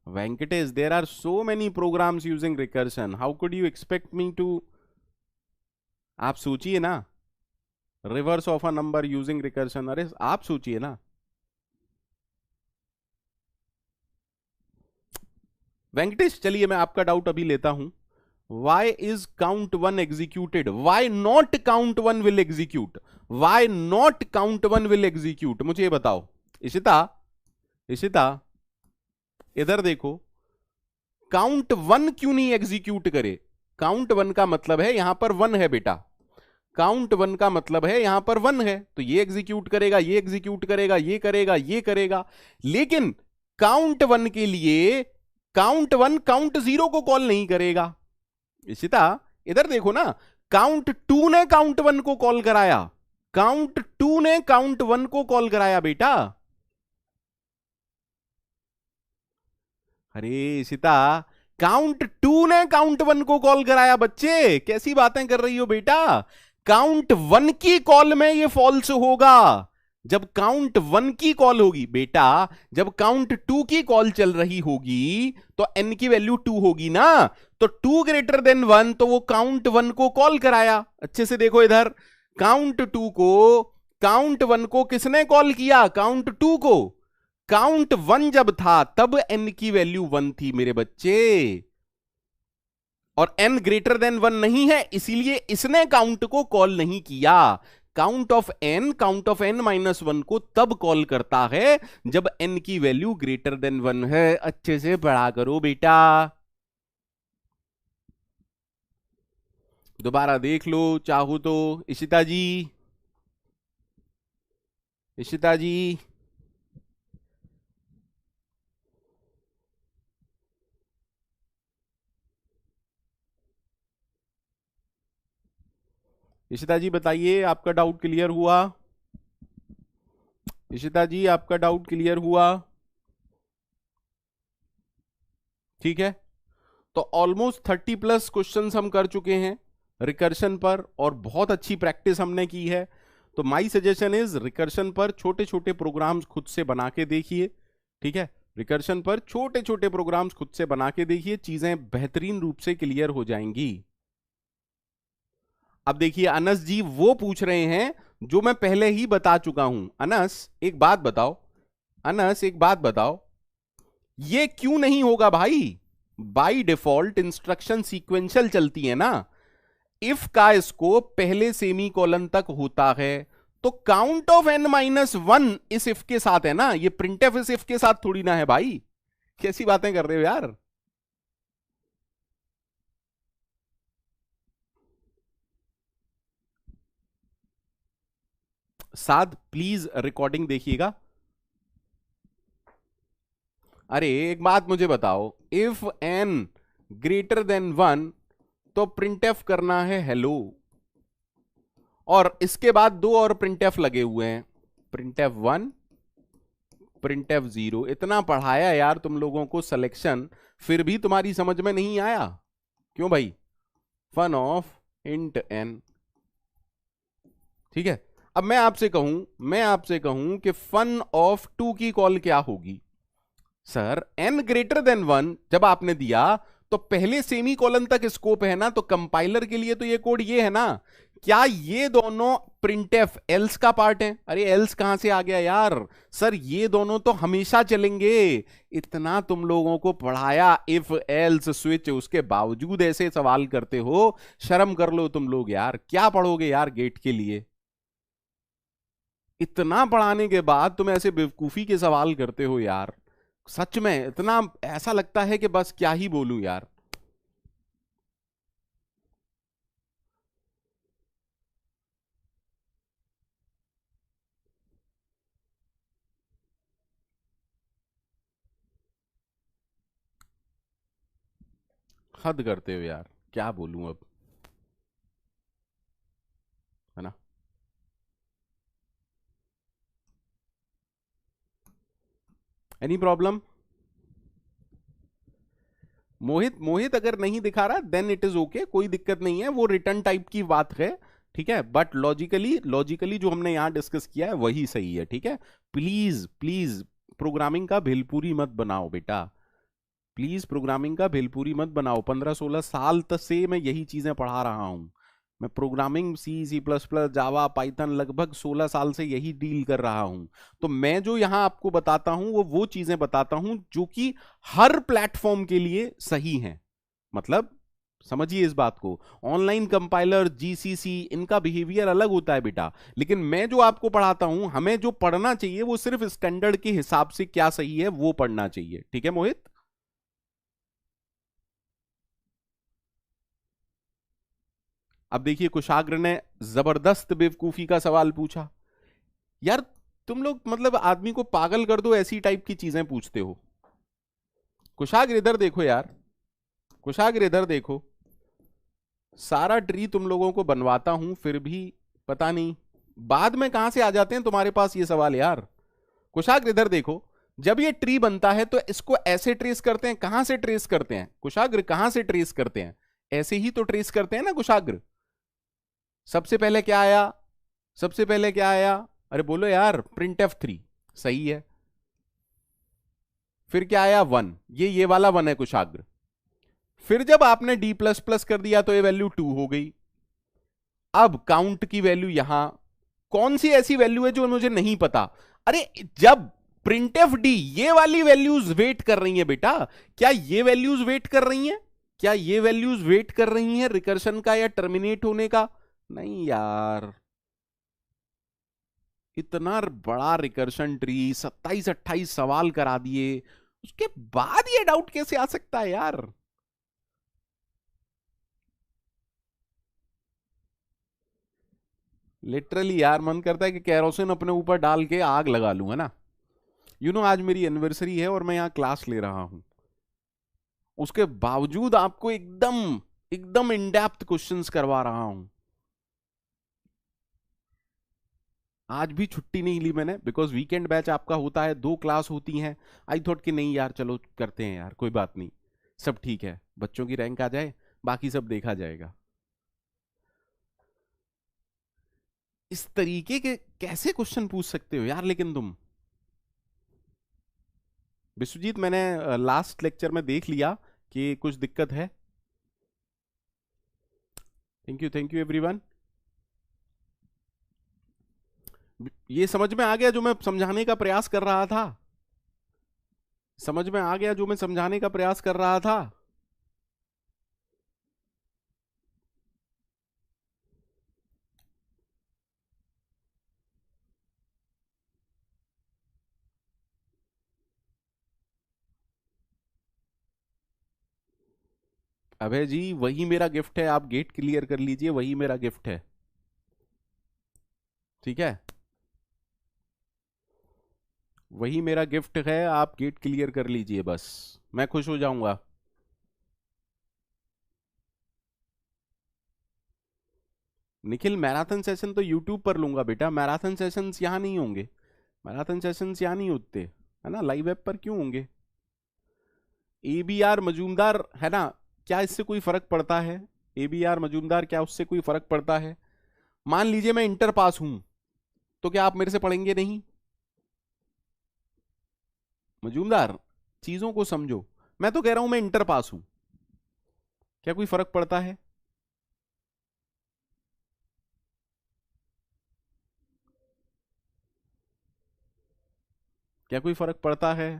Venkatesh, there are so many programs using recursion. How could you expect me to? आप सोचिए ना, reverse of a number using recursion, अरे आप सोचिए ना। वेंकटेश चलिए मैं आपका डाउट अभी लेता हूं। Why is count one executed? Why not count one will execute? Why not count one will execute? मुझे ये बताओ। इशिता, इशिता इधर देखो, काउंट वन क्यों नहीं एग्जीक्यूट करे? काउंट वन का मतलब है यहां पर वन है बेटा, काउंट वन का मतलब है यहां पर वन है, तो ये एग्जीक्यूट करेगा, ये एग्जीक्यूट करेगा, ये करेगा, ये करेगा। लेकिन काउंट वन के लिए काउंट वन काउंट जीरो को कॉल नहीं करेगा। इशिता इधर देखो ना, काउंट टू ने काउंट वन को कॉल कराया, काउंट टू ने काउंट वन को कॉल कराया बेटा। अरे इशिता, काउंट टू ने काउंट वन को कॉल कराया, बच्चे कैसी बातें कर रही हो बेटा? काउंट वन की कॉल में ये फॉल्स होगा। जब काउंट वन की कॉल होगी बेटा, जब काउंट टू की कॉल चल रही होगी तो एन की वैल्यू टू होगी ना, तो टू ग्रेटर देन वन, तो वो काउंट वन को कॉल कराया। अच्छे से देखो इधर, काउंट टू को काउंट वन को किसने कॉल किया? काउंट टू को। काउंट वन जब था तब एन की वैल्यू वन थी मेरे बच्चे, और एन ग्रेटर देन वन नहीं है, इसीलिए इसने काउंट को कॉल नहीं किया। Count of n minus one को तब कॉल करता है जब एन की वैल्यू ग्रेटर देन वन है। अच्छे से पढ़ा करो बेटा, दोबारा देख लो चाहो तो। इशिता जी, इशिता जी, इशिता जी बताइए, आपका डाउट क्लियर हुआ? इशिता जी आपका डाउट क्लियर हुआ? ठीक है, तो ऑलमोस्ट 30 प्लस क्वेश्चंस हम कर चुके हैं रिकर्शन पर, और बहुत अच्छी प्रैक्टिस हमने की है। तो माय सजेशन इज, रिकर्शन पर छोटे छोटे प्रोग्राम्स खुद से बना के देखिए। ठीक है, रिकर्शन पर छोटे छोटे प्रोग्राम्स खुद से बना के देखिए, चीजें बेहतरीन रूप से क्लियर हो जाएंगी। अब देखिए अनस जी वो पूछ रहे हैं जो मैं पहले ही बता चुका हूं। अनस एक बात बताओ, अनस एक बात बताओ, ये क्यों नहीं होगा भाई? बाय डिफॉल्ट इंस्ट्रक्शन सीक्वेंशियल चलती है ना, इफ का स्कोप पहले सेमी कॉलन तक होता है, तो count of n minus one इस इफ के साथ है ना, ये प्रिंटफ इस इफ के साथ थोड़ी ना है भाई। कैसी बातें कर रहे हो यार? साथ प्लीज रिकॉर्डिंग देखिएगा। अरे एक बात मुझे बताओ, if n greater than one तो प्रिंटफ करना है हेलो, और इसके बाद दो और प्रिंटफ लगे हुए हैं, प्रिंटफ वन, प्रिंटफ जीरो। इतना पढ़ाया यार तुम लोगों को सिलेक्शन, फिर भी तुम्हारी समझ में नहीं आया? क्यों भाई? Fun of int n. ठीक है, अब मैं आपसे कहूं कि फन ऑफ टू की कॉल क्या होगी? Sir n greater than one जब आपने दिया तो पहले सेमी कॉलन तक स्कोप है ना, तो कंपाइलर के लिए तो ये कोड ये है ना। क्या ये दोनों प्रिंटफ एल्स का पार्ट है? अरे एल्स कहां से आ गया यार? सर ये दोनों तो हमेशा चलेंगे। इतना तुम लोगों को पढ़ाया इफ एल्स स्विच, उसके बावजूद ऐसे सवाल करते हो? शर्म कर लो तुम लोग यार, क्या पढ़ोगे यार गेट के लिए? इतना पढ़ाने के बाद तुम ऐसे बेवकूफी के सवाल करते हो यार, सच में इतना ऐसा लगता है कि बस क्या ही बोलूं यार। हद करते हो यार, क्या बोलूं अब, है ना। Any problem? मोहित, मोहित अगर नहीं दिखा रहा देन इट इज ओके, कोई दिक्कत नहीं है, वो रिटर्न टाइप की बात है, ठीक है। बट लॉजिकली, लॉजिकली जो हमने यहां डिस्कस किया है वही सही है, ठीक है। प्लीज प्लीज प्रोग्रामिंग का भेलपूरी मत बनाओ बेटा, प्लीज प्रोग्रामिंग का भेलपूरी मत बनाओ। 15-16 साल तक से मैं यही चीजें पढ़ा रहा हूं। मैं प्रोग्रामिंग C++, जावा, पाइथन लगभग 16 साल से यही डील कर रहा हूं। तो मैं जो यहां आपको बताता हूं वो चीजें बताता हूं जो कि हर प्लेटफॉर्म के लिए सही हैं। मतलब समझिए इस बात को, ऑनलाइन कंपाइलर, जीसीसी, इनका बिहेवियर अलग होता है बेटा, लेकिन मैं जो आपको पढ़ाता हूं, हमें जो पढ़ना चाहिए वो सिर्फ स्टैंडर्ड के हिसाब से क्या सही है वो पढ़ना चाहिए, ठीक है मोहित। अब देखिए कुशाग्र ने जबरदस्त बेवकूफी का सवाल पूछा। यार तुम लोग मतलब आदमी को पागल कर दो ऐसी टाइप की चीजें पूछते हो। कुशाग्र इधर देखो यार, कुशाग्र इधर देखो, सारा ट्री तुम लोगों को बनवाता हूं फिर भी पता नहीं बाद में कहां से आ जाते हैं तुम्हारे पास ये सवाल यार। कुशाग्र इधर देखो, जब ये ट्री बनता है तो इसको ऐसे ट्रेस करते हैं, कहां से ट्रेस करते हैं कुशाग्र, कहां से ट्रेस करते हैं? ऐसे ही तो ट्रेस करते हैं ना कुशाग्र। सबसे पहले क्या आया, सबसे पहले क्या आया? अरे बोलो यार, printf 3 सही है। फिर क्या आया? 1, ये वाला 1 है कुशाग्र। फिर जब आपने D++ कर दिया तो ये वैल्यू 2 हो गई। अब काउंट की वैल्यू यहां, कौन सी ऐसी वैल्यू है जो मुझे नहीं पता? अरे जब printf ये वाली वैल्यूज वेट कर रही है बेटा, क्या ये वैल्यूज वेट कर रही हैं? क्या ये वैल्यूज वेट कर रही हैं रिकर्शन का या टर्मिनेट होने का? नहीं यार, इतना बड़ा रिकर्शन ट्री, 27-28 सवाल करा दिए, उसके बाद ये डाउट कैसे आ सकता है यार? लिटरली यार मन करता है कि कैरोसिन अपने ऊपर डाल के आग लगा लूं, है ना। आज मेरी एनिवर्सरी है और मैं यहाँ क्लास ले रहा हूं, उसके बावजूद आपको एकदम एकदम इन डेप्थ क्वेश्चंस करवा रहा हूं। आज भी छुट्टी नहीं ली मैंने, बिकॉज वीकेंड बैच आपका होता है, 2 क्लास होती हैं। आई थॉट कि नहीं यार चलो करते हैं यार, कोई बात नहीं, सब ठीक है, बच्चों की रैंक आ जाए, बाकी सब देखा जाएगा। इस तरीके के कैसे क्वेश्चन पूछ सकते हो यार लेकिन तुम। विश्वजीत, मैंने लास्ट लेक्चर में देख लिया कि कुछ दिक्कत है। Thank you everyone. ये समझ में आ गया जो मैं समझाने का प्रयास कर रहा था? समझ में आ गया जो मैं समझाने का प्रयास कर रहा था? अभय जी, वही मेरा गिफ्ट है, आप गेट क्लियर कर लीजिए, वही मेरा गिफ्ट है, ठीक है। वही मेरा गिफ्ट है, आप गेट क्लियर कर लीजिए बस, मैं खुश हो जाऊंगा। निखिल, मैराथन सेशन तो यूट्यूब पर लूंगा बेटा, मैराथन सेशंस यहां नहीं होंगे, मैराथन सेशंस यहां नहीं होते, है ना, लाइव ऐप पर क्यों होंगे? ABR मजूमदार है ना, क्या इससे कोई फर्क पड़ता है? ABR मजूमदार, क्या उससे कोई फर्क पड़ता है? मान लीजिए मैं इंटर पास हूं, तो क्या आप मेरे से पढ़ेंगे नहीं? मजूमदार, चीजों को समझो, मैं तो कह रहा हूं मैं इंटर पास हूं, क्या कोई फर्क पड़ता है? क्या कोई फर्क पड़ता है?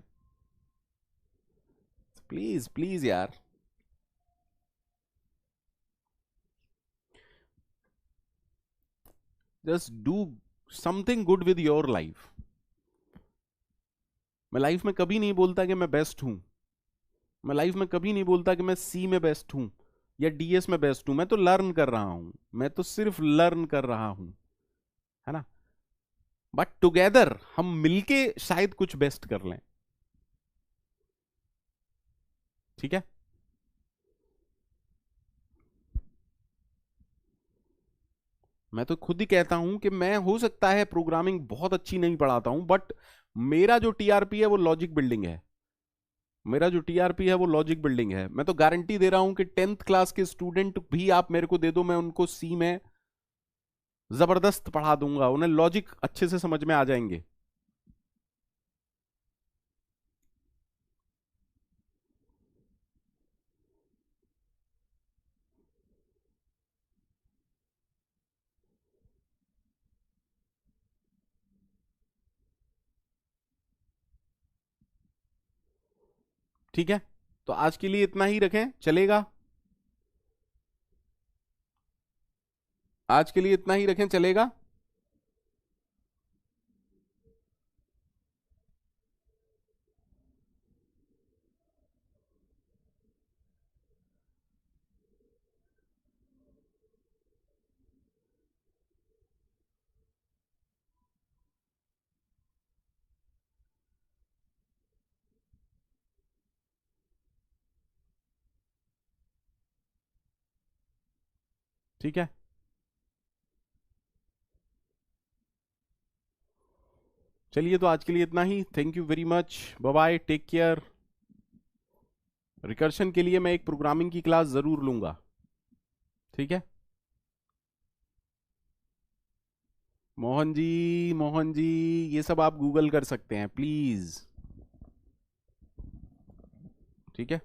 प्लीज प्लीज यार, just do something good with your life. मैं लाइफ में कभी नहीं बोलता कि मैं बेस्ट हूं, मैं लाइफ में कभी नहीं बोलता कि मैं C में बेस्ट हूं या DS में बेस्ट हूं, मैं तो लर्न कर रहा हूं, मैं तो सिर्फ लर्न कर रहा हूं, है ना। बट टुगेदर हम मिलके शायद कुछ बेस्ट कर लें, ठीक है। मैं तो खुद ही कहता हूं कि मैं हो सकता है प्रोग्रामिंग बहुत अच्छी नहीं पढ़ाता हूं, बट मेरा जो टीआरपी है वो लॉजिक बिल्डिंग है। मेरा जो टीआरपी है वो लॉजिक बिल्डिंग है। मैं तो गारंटी दे रहा हूं कि 10th क्लास के स्टूडेंट भी आप मेरे को दे दो, मैं उनको सी में जबरदस्त पढ़ा दूंगा, उन्हें लॉजिक अच्छे से समझ में आ जाएंगे। ठीक है, तो आज के लिए इतना ही रखें, चलेगा? आज के लिए इतना ही रखें, चलेगा? ठीक है, चलिए तो आज के लिए इतना ही। Thank you very much, bye bye, take care. Recursion के लिए मैं एक प्रोग्रामिंग की क्लास जरूर लूंगा। ठीक है, मोहन जी, मोहन जी, ये सब आप गूगल कर सकते हैं प्लीज। ठीक है।